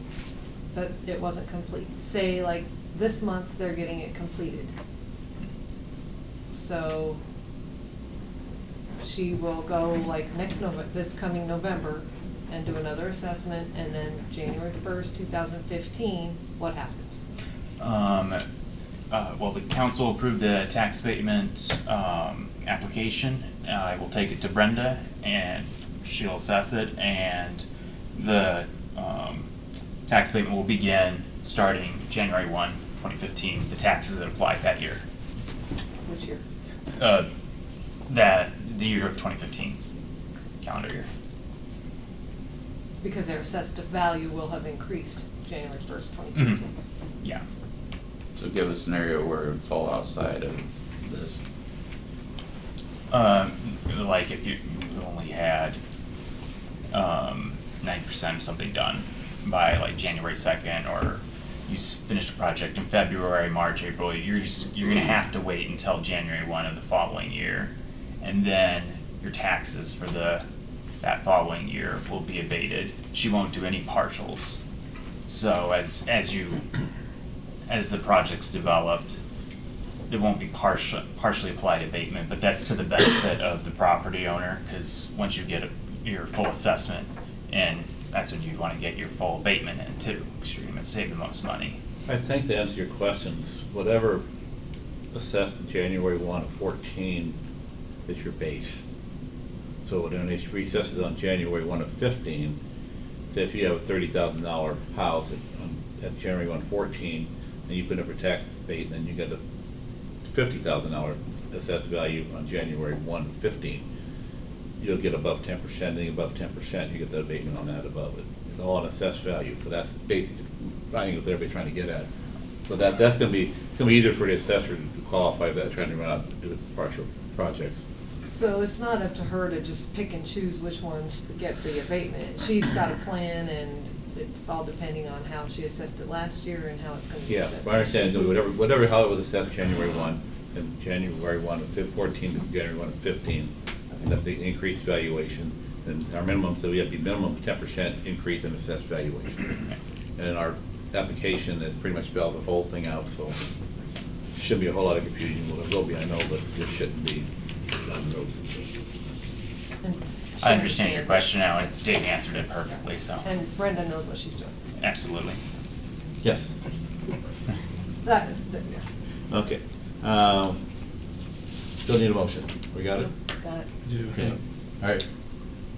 but it wasn't complete. Say like this month, they're getting it completed. So she will go like this coming November and do another assessment, and then January 1st, 2015, what happens? Well, the council approved the tax abatement application. I will take it to Brenda, and she'll assess it, and the tax abatement will begin starting January 1, 2015, the taxes that apply that year. Which year? The year of 2015, calendar year. Because their assessed value will have increased January 1st, 2015. Yeah. So give a scenario where it would fall outside of this. Like if you only had 90% of something done by like January 2nd, or you finished a project in February, March, April, you're gonna have to wait until January 1 of the following year, and then your taxes for that following year will be abated. She won't do any partials. So as the project's developed, there won't be partially applied abatement, but that's to the benefit of the property owner, because once you get your full assessment, and that's when you want to get your full abatement in too, because you're going to save the most money. I think to answer your questions, whatever assessed in January 1 of 14 is your base. So when they reassess it on January 1 of 15, say if you have a $30,000 house at January 1 of 14, and you put up for tax abatement, and you get a $50,000 assessed value on January 1 of 15, you'll get above 10%, then above 10%, you get the abatement on that above it. It's all on assessed value, so that's basically, I think what everybody's trying to get at. So that's gonna be easier for the assessor to qualify that, trying to run out and do the partial projects. So it's not up to her to just pick and choose which ones to get the abatement. She's got a plan, and it's all depending on how she assessed it last year and how it's gonna be Yeah, assessed. my understanding is whatever, how it was assessed January 1, and January 1 of 14 to January 1 of 15, I think that's the increased valuation. And our minimum, so we have the minimum 10% increase in assessed valuation. And in our application, it pretty much spelled the whole thing out, so shouldn't be a whole lot of confusion. Well, there will be, I know, but there shouldn't be. And she I understand your understands. question now, and Dave answered it perfectly, so, And Brenda knows what she's doing. absolutely. Yes. Yeah. Okay. Still need a motion. We got it? Got it. Okay. All right.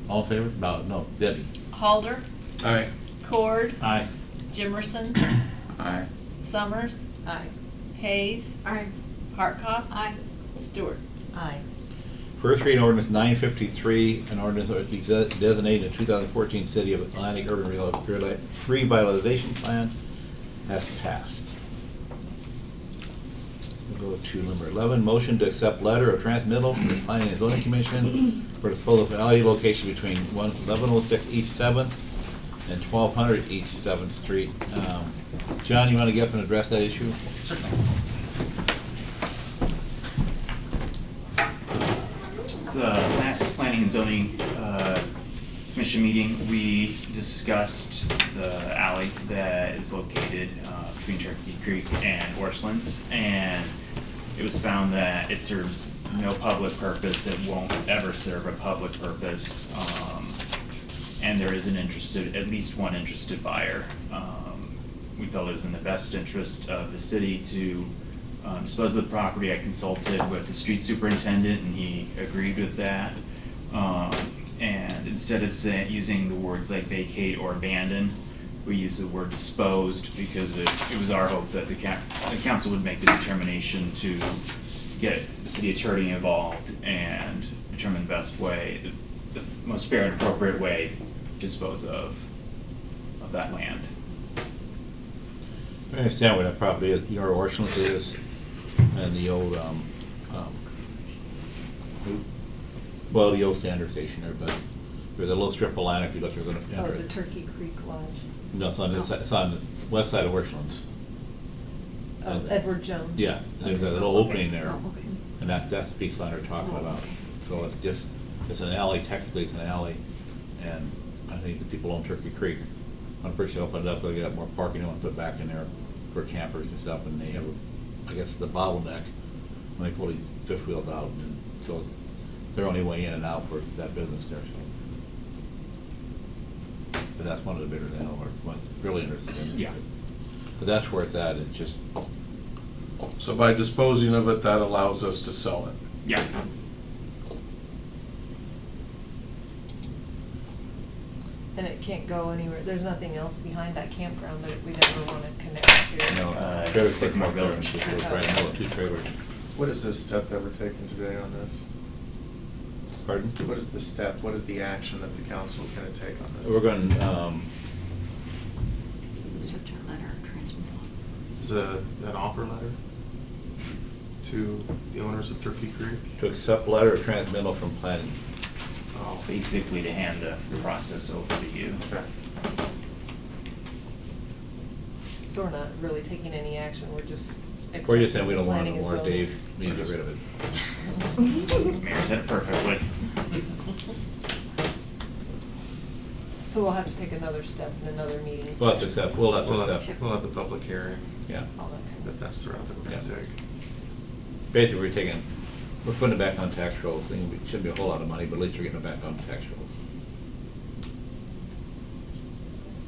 All in favor? No, Debbie. Halder, Aye. Cord, Aye. Jimerson, Aye. Summers, Aye. Hayes, Aye. Hardkoff, Aye. Stewart. Aye. First reading ordinance 953, an ordinance that would be designated the 2014 City of Atlantic Urban Revitalization Plan, has passed. We'll go to number 11, motion to accept letter of transmittal from the Planning and Zoning Commission for disposal of alley location between 1106 East 7th and 1200 East 7th Street. John, you want to get up and address that issue? Certainly. The last planning and zoning commission meeting, we discussed the alley that is located between Turkey Creek and Orchlands, and it was found that it serves no public purpose. It won't ever serve a public purpose, and there is at least one interested buyer. We felt it was in the best interest of the city to dispose of the property. I consulted with the street superintendent, and he agreed with that. And instead of using the words like vacate or abandon, we use the word disposed, because it was our hope that the council would make the determination to get the city attorney involved and determine the best way, the most fair and appropriate way to dispose of that land. I understand where that property is, your Orchlands is, and the old, the old standard station there, but there's a little strip of land if you look, there's an Oh, entrance. the Turkey Creek Lodge. No, it's on this, it's on the west side of Orchlands. Oh, And- Edward Jones. Yeah, there's a little Okay. opening there, Oh, okay. and that's the piece line they're talking about. So it's just, it's an alley, technically it's an alley, and I think the people on Turkey Creek, when a person opened it up, they got more parking they want to put back in there for campers and stuff, and they have, I guess, the bottleneck when they pull these fifth wheels out, and so it's their only way in and out for that business there, so. But that's one of the bigger things, or what's really interesting in it. Yeah. But that's where it's at, it's just, So by disposing of it, that allows us to sell it. Yeah. And it can't go anywhere, there's nothing else behind that campground that we'd ever wanna connect to. you know, Just trailers like put more more there, buildings. just goes right now, 2 trailers. What is this step that we're taking today on this? Pardon? What is the step, what is the action that the council is gonna take on this? We're going, Accept our letter of transmittal. Is an offer letter to the owners of Turkey Creek? to accept letter of transmittal from planning. Oh, Basically to hand the process over to you. okay. So we're not really taking any action, we're just accepting. We're just saying we don't want it planning and anymore, zoning. Dave, we need to get rid of it. Mayor said it perfectly. So we'll have to take another step in another meeting. We'll have to accept, we'll have to We'll accept, have the public hearing, yeah. All that kind that of- that's the route that we're gonna Yeah. take. Basically, we're putting it back on tax rolls, thing, it shouldn't be a whole lot of money, but at least we're getting it back on tax rolls.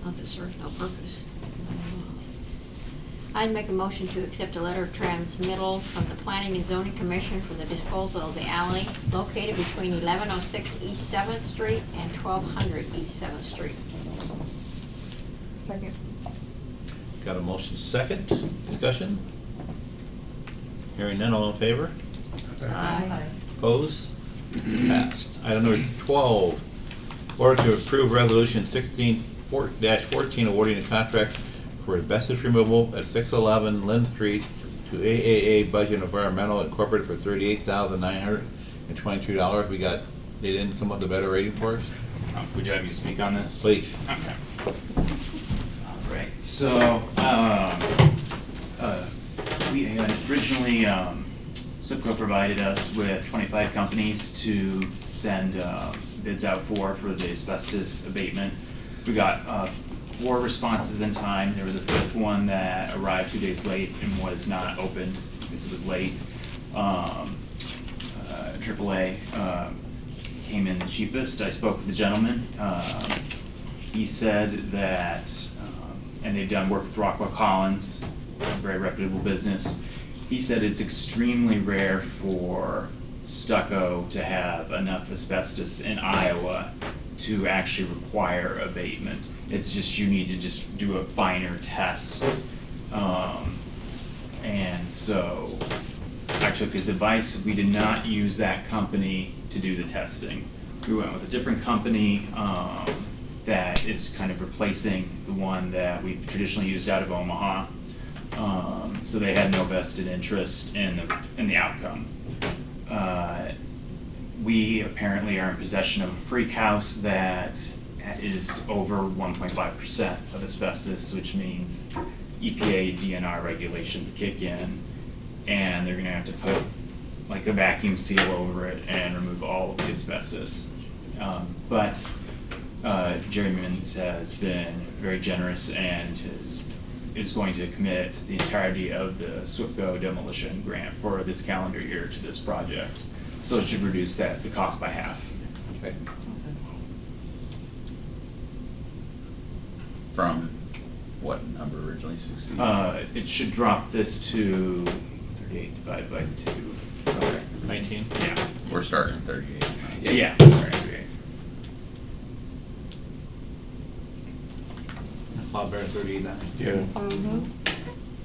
Not that serves no purpose. I'd make a motion to accept a letter of transmittal from the Planning and Zoning Commission for the disposal of the alley located between 1106 East 7th Street and 1200 East 7th Street. Second. Got a motion second, discussion? Hearing none, all in favor? Aye. Opposed? Passed. Item number 12, order to approve resolution 16-14 awarding a contract for asbestos removal at 611 Lynn Street to AAA Budget Environmental Incorporated for $38,900 and $22. They didn't come up with a better rating for us? Would you have me speak on this? Please. Okay. All right, so, we had originally, SWPCO provided us with 25 companies to send bids out for the asbestos abatement. We got 4 responses in time. There was a 5th one that arrived 2 days late and was not opened because it was late. AAA came in the cheapest. I spoke with the gentleman. He said that, and they've done work with Rockwell Collins, a very reputable business. He said it's extremely rare for stucco to have enough asbestos in Iowa to actually require abatement. It's just, you need to just do a finer test. And so I took his advice. We did not use that company to do the testing. We went with a different company that is kind of replacing the one that we've traditionally used out of Omaha. So they had no vested interest in the outcome. We apparently are in possession of a freak house that is over 1.5% of asbestos, which means EPA DNR regulations kick in, and they're gonna have to put like a vacuum seal over it and remove all of the asbestos. But Jerry Mims has been very generous and is going to commit the entirety of the SWPCO demolition grant for this calendar year to this project. So it should reduce the cost by half. Okay. From what number originally, 60? It should drop this to 38 divided by 2. Okay. 19? Yeah. We're starting at 38. Yeah, sorry, 38. A lot better than 39.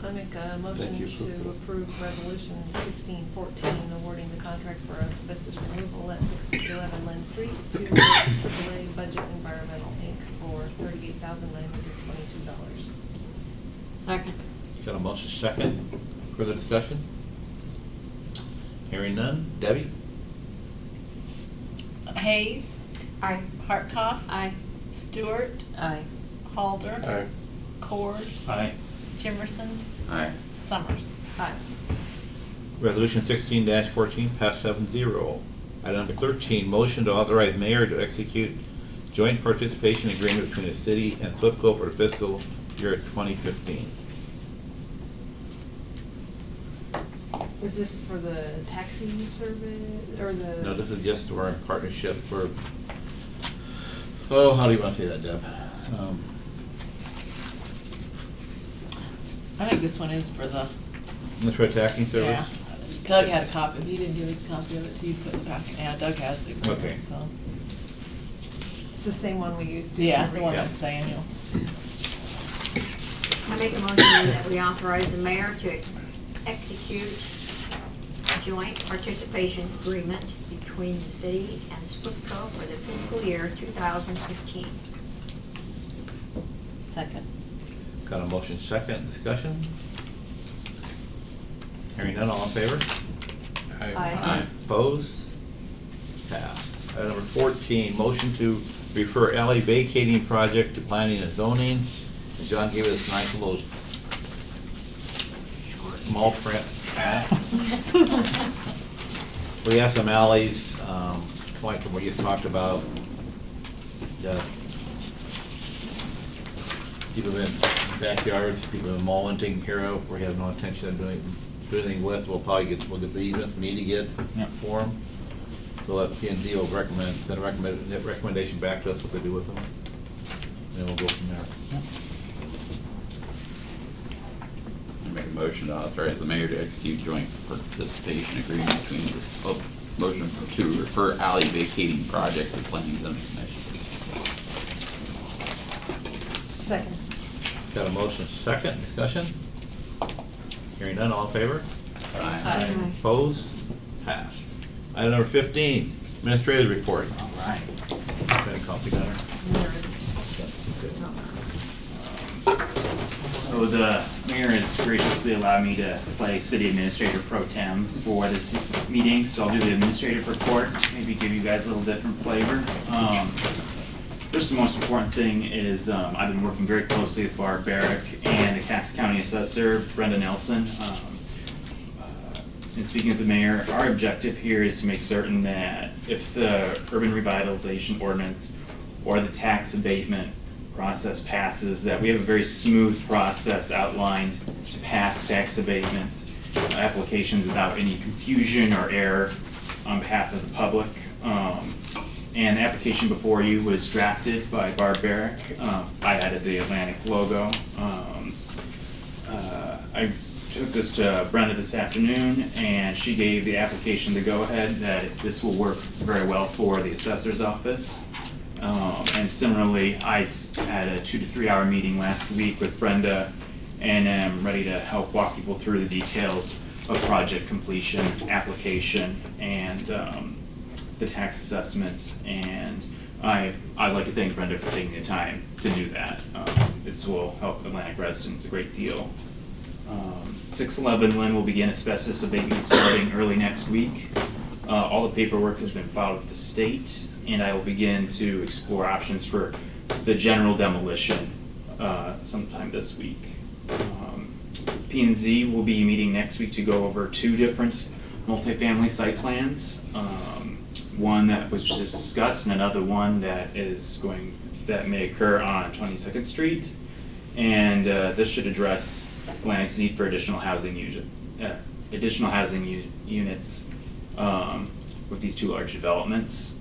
I make a Thank you, motion Sue. to approve resolution 1614, awarding the contract for asbestos removal at 611 Lynn Street to AAA Budget Environmental Inc. for $38,922. Second. Got a motion second. Further discussion? Hearing none. Debbie? Hayes. Aye. Hartkoff. Aye. Stewart. Aye. Halder. Aye. Cord. Aye. Jimerson. Aye. Summers. Aye. Resolution 16-14 passed 7-0. Item number 13, motion to authorize mayor to execute joint participation agreement between the city and SWPCO for the fiscal year 2015. Is this for the taxi service, or the? No, this is just for our partnership for, how do you want to say that, Deb? I think this one is for the, This for taxing yeah. service? Doug had a copy. He didn't give a copy of it. You put the packet. Yeah, Doug has the Okay. agreement, so. It's the same one we do. Yeah, every the one year. that's the annual. I make a motion that we authorize the mayor to execute a joint participation agreement between the city and SWPCO for the fiscal year 2015. Second. Got a motion second, discussion? Hearing none, all in favor? Aye. Opposed? Passed. Item number 14, motion to refer alley vacating project to planning and zoning. And John gave us a nice little small print. We have some alleys, like what you just talked about. The people in backyards, people in mowing, taken care of, we have no intention of doing anything with. We'll get the easements we need to get Yeah. for them. So let P&D will send a recommendation back to us what to do with them. And then we'll go from there. I make a motion to authorize the mayor to execute joint participation agreement between, motion to refer alley vacating project to planning and zoning commission. Second. Got a motion second, discussion? Hearing none, all in favor? Aye. Opposed? Passed. Item number 15, administrative report. All right. Got a copy, Gunner? So So the mayor has graciously allowed me to play city administrator pro tem for this meeting, so I'll do the administrative report, maybe give you guys a little different flavor. First and most important thing is I've been working very closely with Barb Barrick and the Cass County Assessor, Brenda Nelson. In speaking with the mayor, our objective here is to make certain that if the urban revitalization ordinance or the tax abatement process passes, that we have a very smooth process outlined to pass tax abatement applications without any confusion or error on behalf of the public. And the application before you was drafted by Barb Barrick. I added the Atlantic logo. I took this to Brenda this afternoon, and she gave the application the go-ahead that this will work very well for the assessor's office. And similarly, I had a 2 to 3 hour meeting last week with Brenda, and am ready to help walk people through the details of project completion, application, and the tax assessment. And I'd like to thank Brenda for taking the time to do that. This will help Atlantic residents a great deal. 611 Lynn will begin asbestos abatement starting early next week. All the paperwork has been filed with the state, and I will begin to explore options for the general demolition sometime this week. P&Z will be meeting next week to go over 2 different multifamily site plans. One that was just discussed, and another one that may occur on 22nd Street. And this should address Atlantic's need for additional housing units with these 2 large developments.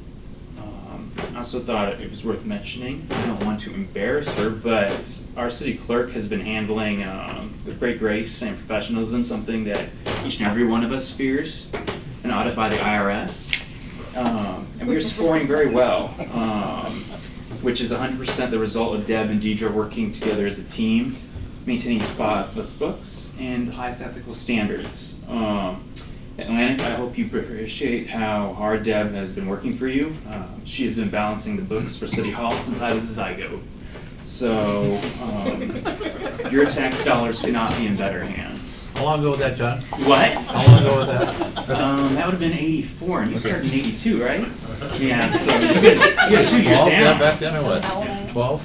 I also thought it was worth mentioning, I don't want to embarrass her, but our city clerk has been handling with great grace and professionalism something that each and every one of us fears, an audit by the IRS. And we are scoring very well, which is 100% the result of Deb and Deidre working together as a team, maintaining spotless books and the highest ethical standards. Atlantic, I hope you appreciate how hard Deb has been working for you. She has been balancing the books for City Hall since I was a zygote. So your tax dollars cannot be in better hands. How long ago was that, John? What? How long ago was that? That would have been 84, and you Okay. started in 82, right? Yeah, so you got 2 years 12, yeah, down. back then or what? 12?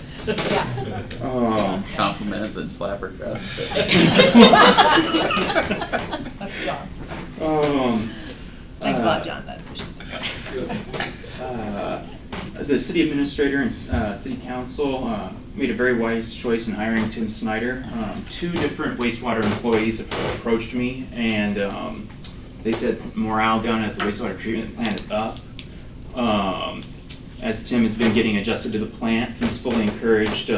Compliment than slap her crust. That's John. Um, Thanks a lot, John. The city administrator and city council made a very wise choice in hiring Tim Snyder. 2 different wastewater employees approached me, and they said morale down at the wastewater treatment plant is up. As Tim has been getting adjusted to the plant, he's fully encouraged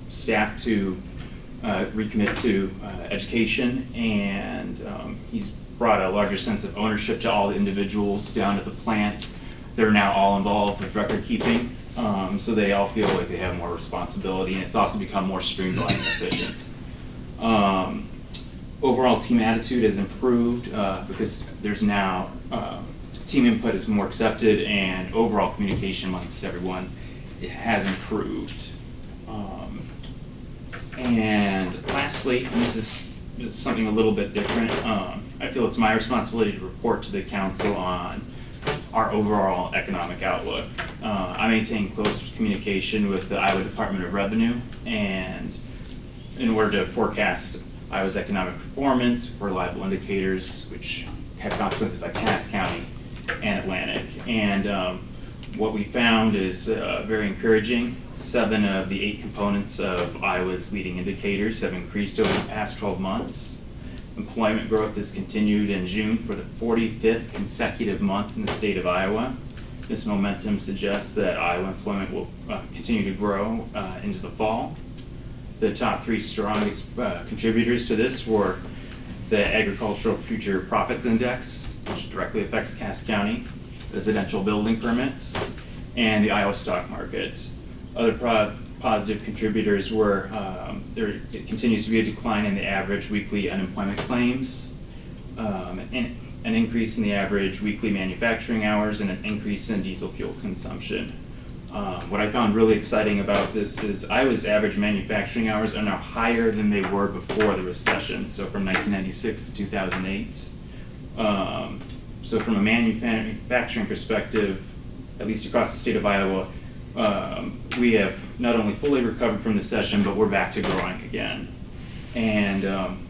staff to recommit to education, and he's brought a larger sense of ownership to all the individuals down at the plant. They're now all involved with record keeping, so they all feel like they have more responsibility, and it's also become more streamlined and efficient. Overall team attitude has improved because there's now team input is more accepted, and overall communication amongst everyone has improved. And lastly, and this is just something a little bit different, I feel it's my responsibility to report to the council on our overall economic outlook. I maintain close communication with the Iowa Department of Revenue, and in order to forecast Iowa's economic performance, reliable indicators, which have consequences like Cass County and Atlantic. And what we found is very encouraging. 7 of the 8 components of Iowa's leading indicators have increased over the past 12 months. Employment growth has continued in June for the 45th consecutive month in the state of Iowa. This momentum suggests that Iowa employment will continue to grow into the fall. The top 3 strongest contributors to this were the Agricultural Future Profits Index, which directly affects Cass County, residential building permits, and the Iowa stock market. Other positive contributors were there continues to be a decline in the average weekly unemployment claims, an increase in the average weekly manufacturing hours, and an increase in diesel fuel consumption. What I found really exciting about this is Iowa's average manufacturing hours are now higher than they were before the recession, so from 1996 to 2008. So from a manufacturing perspective, at least across the state of Iowa, we have not only fully recovered from the recession, but we're back to growing again. And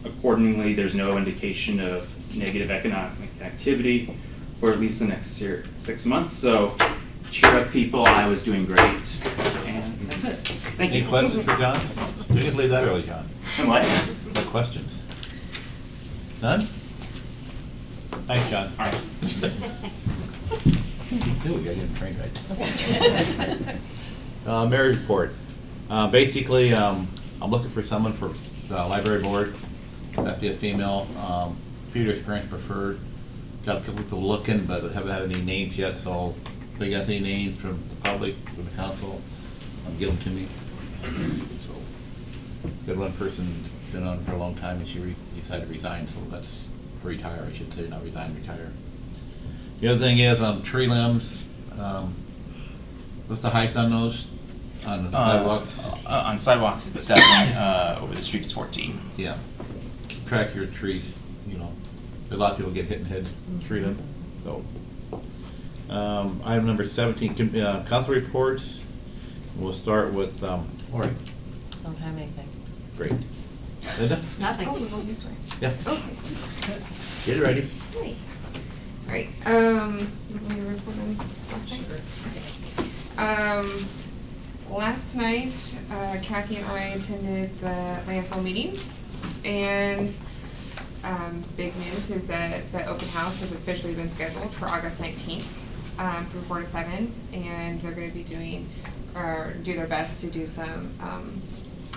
accordingly, there's no indication of negative economic activity for at least the next 6 months. So cheer up, people. Iowa's doing great. And that's it. Thank you. Any questions for John? We can leave that early, John. And what? No questions? None? Thanks, John. All right. Do we gotta get him trained right. Mayor report. Basically, I'm looking for someone for the library board. Have to be a female. Computer experience preferred. Got a couple people looking, but haven't had any names yet, so if they got any names from the public, from the council, give them to me. So, got one person been on for a long time and she decided to resign, so that's retire, I should say, not resign, retire. The other thing is, tree limbs, what's the height on those, on the sidewalks? On sidewalks, it's 7. Over the street, it's 14. Yeah. Keep track of your trees, you know. A lot of people get hit in the head, tree limbs, so. Item number 17, council reports. We'll start with, Lori. Don't have anything. Great. Linda? Nothing. Oh, we're going this way. Yeah. Okay. Get it ready. Hey. All right, you want me to report on last night? Okay. Last night, Kathy and I attended the landfill meeting, and, big news is that the open house has officially been scheduled for August 19th, from 4 to 7, and they're gonna be doing, or do their best to do some,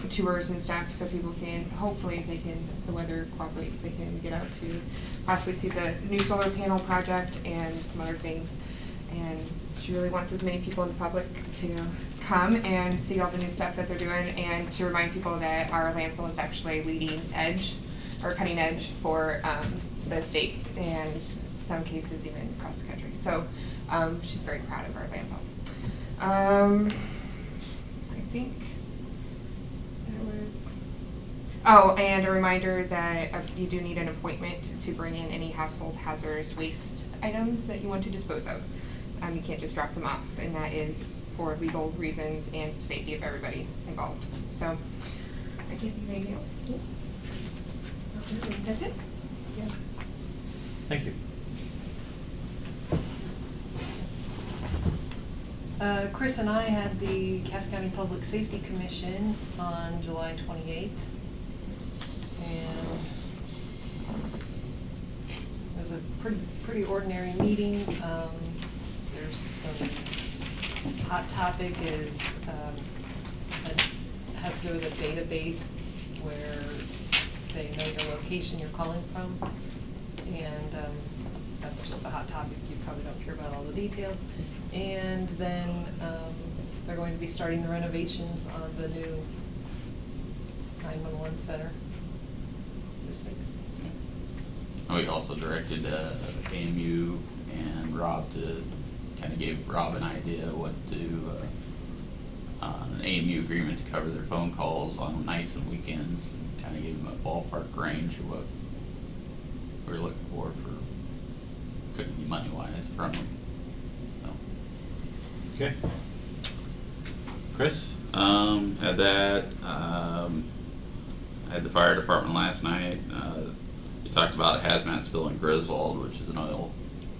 tours and stuff, so people can, hopefully, if they can, if the weather cooperates, they can get out to possibly see the new solar panel project and some other things. And she really wants as many people in the public to come and see all the new stuff that they're doing, and to remind people that our landfill is actually leading edge, or cutting edge for, the state, and some cases even across the country. So, she's very proud of our landfill. I think oh, and a reminder that you do need an appointment to bring in any household hazardous waste items that you want to dispose of. You can't just drop them off, and that is for legal reasons and safety of everybody involved. So, I can't think of anything else. That's it. Yeah. Thank you. Chris and I had the Cass County Public Safety Commission on July 28th. And it was a pretty ordinary meeting. There's some hot topic is, that has to do with a database where they know your location you're calling from. And that's just a hot topic. You probably don't care about all the details. And then they're going to be starting the renovations on the new 911 center this week. We also directed AMU and Rob to, kind of gave Rob an idea what to, an AMU agreement to cover their phone calls on nights and weekends, and kind of gave them a ballpark range of what we're looking for couldn't be money-wise from them. So. Okay. Chris? Had that, I had the fire department last night, talked about a hazmat spill in Griswold, which is an oil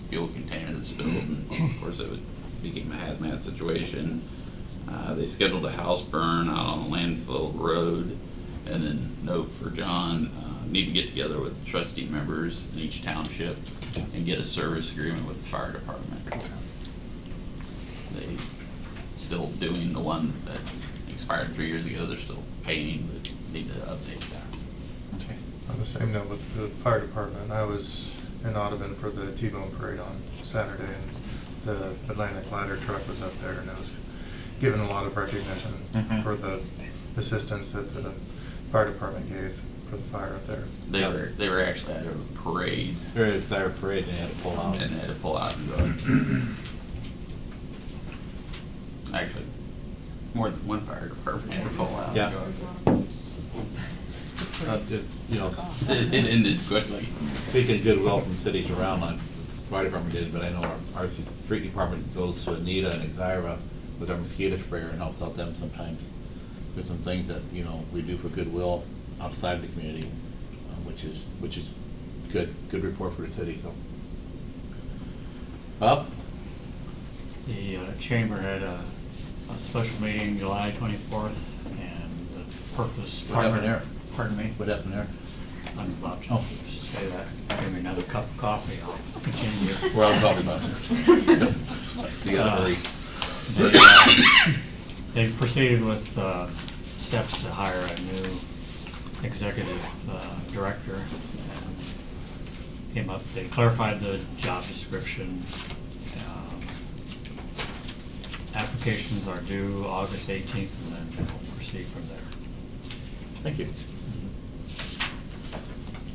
fuel container that spilled, and of course it became a hazmat situation. They scheduled a house burn out on the landfill road, and then note for John, need to get together with the trustee members in each township and get a service agreement with the fire department. They still doing the one that expired 3 years ago. They're still paying, but need to update that. Okay. On the same note with the fire department, I was in Audubon for the T-Bone parade on Saturday, and the Atlantic ladder truck was up there, and I was given a lot of recognition for the assistance that the fire department gave for the fire up there. They were actually at a parade. They were at a fire parade and they had to pull out. And they had to pull out and go. Actually, more than one fire department had to pull out. Yeah. You know, It ended quickly. speaking goodwill from cities around, like the fire department did, but I know our street department goes to Anita and Exira with our mosquito sprayer and helps out them sometimes. There's some things that, you know, we do for goodwill outside of the community, which is good report for the city, so. Bob? The chamber had a special meeting July 24th, and the purpose. What happened there? Pardon me? What happened there? I'm about to Oh. say that. Give me another cup of coffee, I'll continue. We're all talking about it. You gotta hurry. They proceeded with steps to hire a new executive director. And came up, they clarified the job description. Applications are due August 18th, and then we'll proceed from there. Thank you.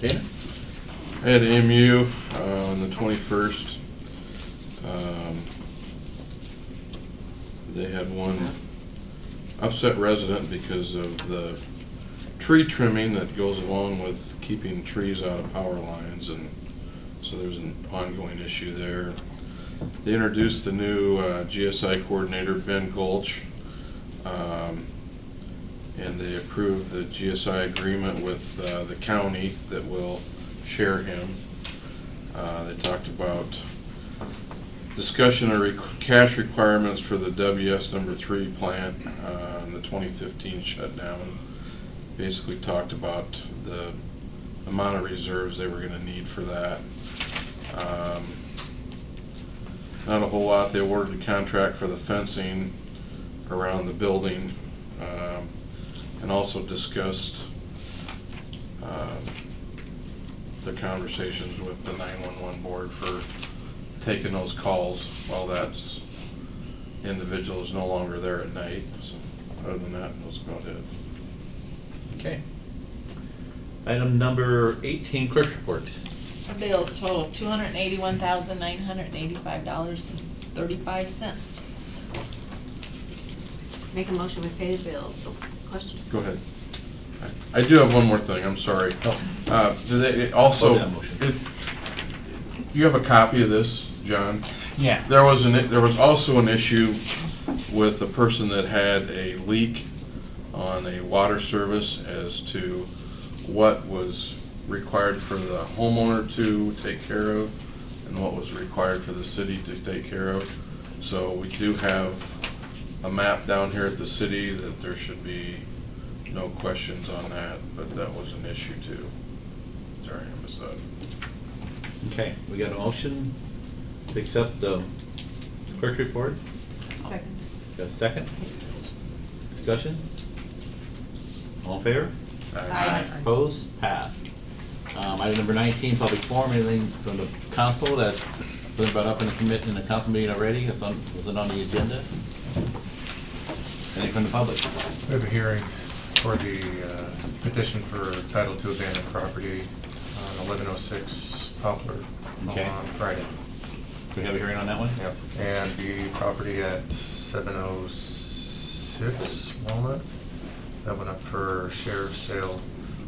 Dana? I had AMU on the 21st. They had one upset resident because of the tree trimming that goes along with keeping trees out of power lines, and so there's an ongoing issue there. They introduced the new GSI coordinator, Ben Gulch, and they approved the GSI agreement with the county that will share him. They talked about discussion of cash requirements for the WS number 3 plant and the 2015 shutdown. Basically talked about the amount of reserves they were going to need for that. Not a whole lot. They awarded a contract for the fencing around the building, and also discussed the conversations with the 911 board for taking those calls while that individual is no longer there at night. So other than that, that's about it. Okay. Item number 18, clerk's reports. Our bills total $281,985.35. Make a motion to pay the bills. Oh, question? Go ahead. I do have one more thing, I'm sorry. Do they also, Vote that motion. You have a copy of this, John? Yeah. There was also an issue with a person that had a leak on a water service as to what was required for the homeowner to take care of and what was required for the city to take care of. So we do have a map down here at the city that there should be no questions on that, but that was an issue too. Sorry, I missed that. Okay, we got a motion to accept the clerk's report. Second. Got a second? Discussion? All in favor? Aye. Opposed? Passed. Item number 19, public forum, anything from the council that's been brought up in the council meeting already? Was it on the agenda? Anything from the public? We have a hearing for the petition for Title II abandoned property on 1106 Poplar Okay. on Friday. Do we have a hearing on that one? Yep. And the property at 706 Walnut, that went up for sheriff's sale.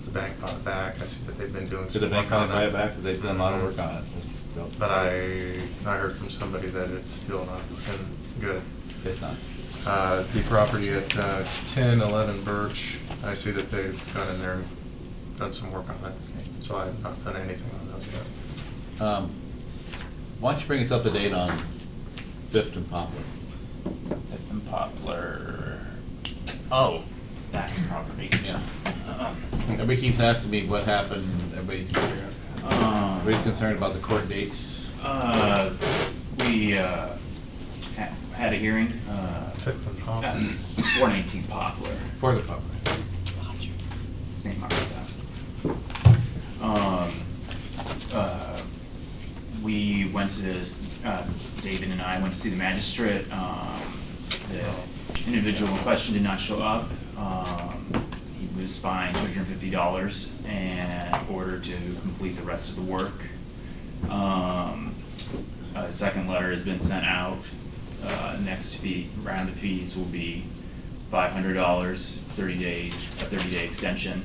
The bank bought it back. I see that they've been doing Did some the work bank on buy it it. back? Because they've done a lot of work on it. But I heard from somebody that it's still not looking good. It's not. The property at 1011 Birch, I see that they've gone in there and done some work on it. So I have not done anything on those yet. Why don't you bring us up to date on Fifth and Poplar? Fifth and Poplar. Oh, that property. Yeah. Everybody keeps asking me what happened. Everybody's concerned about the court dates. We had a hearing. Fifth and Poplar. 419 Poplar. For the Poplar. St. Mark's house. We went to David and I went to see the magistrate. The individual in question did not show up. He was fined $250 and ordered to complete the rest of the work. A second letter has been sent out Next round of fees will be $500, 30 days, a 30-day extension,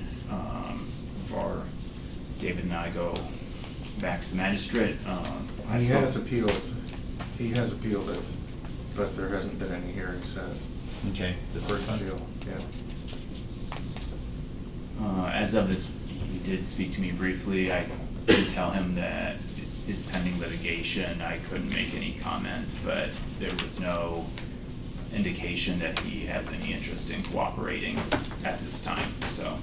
for David and I go back to the magistrate. I He spoke- has appealed it, but there hasn't been any hearing set. Okay, the first one? Appeal, yeah. As of this, he did speak to me briefly. I did tell him that his pending litigation, I couldn't make any comment, but there was no indication that he has any interest in cooperating at this time, so.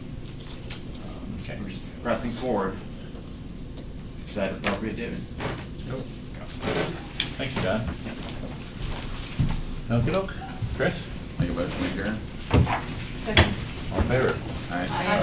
Okay. We're just pressing forward. Is that appropriate, David? Nope. Thank you, Don. Okey-doke. Chris? Make a motion to adjourn. Second. All in favor? All right. Aye.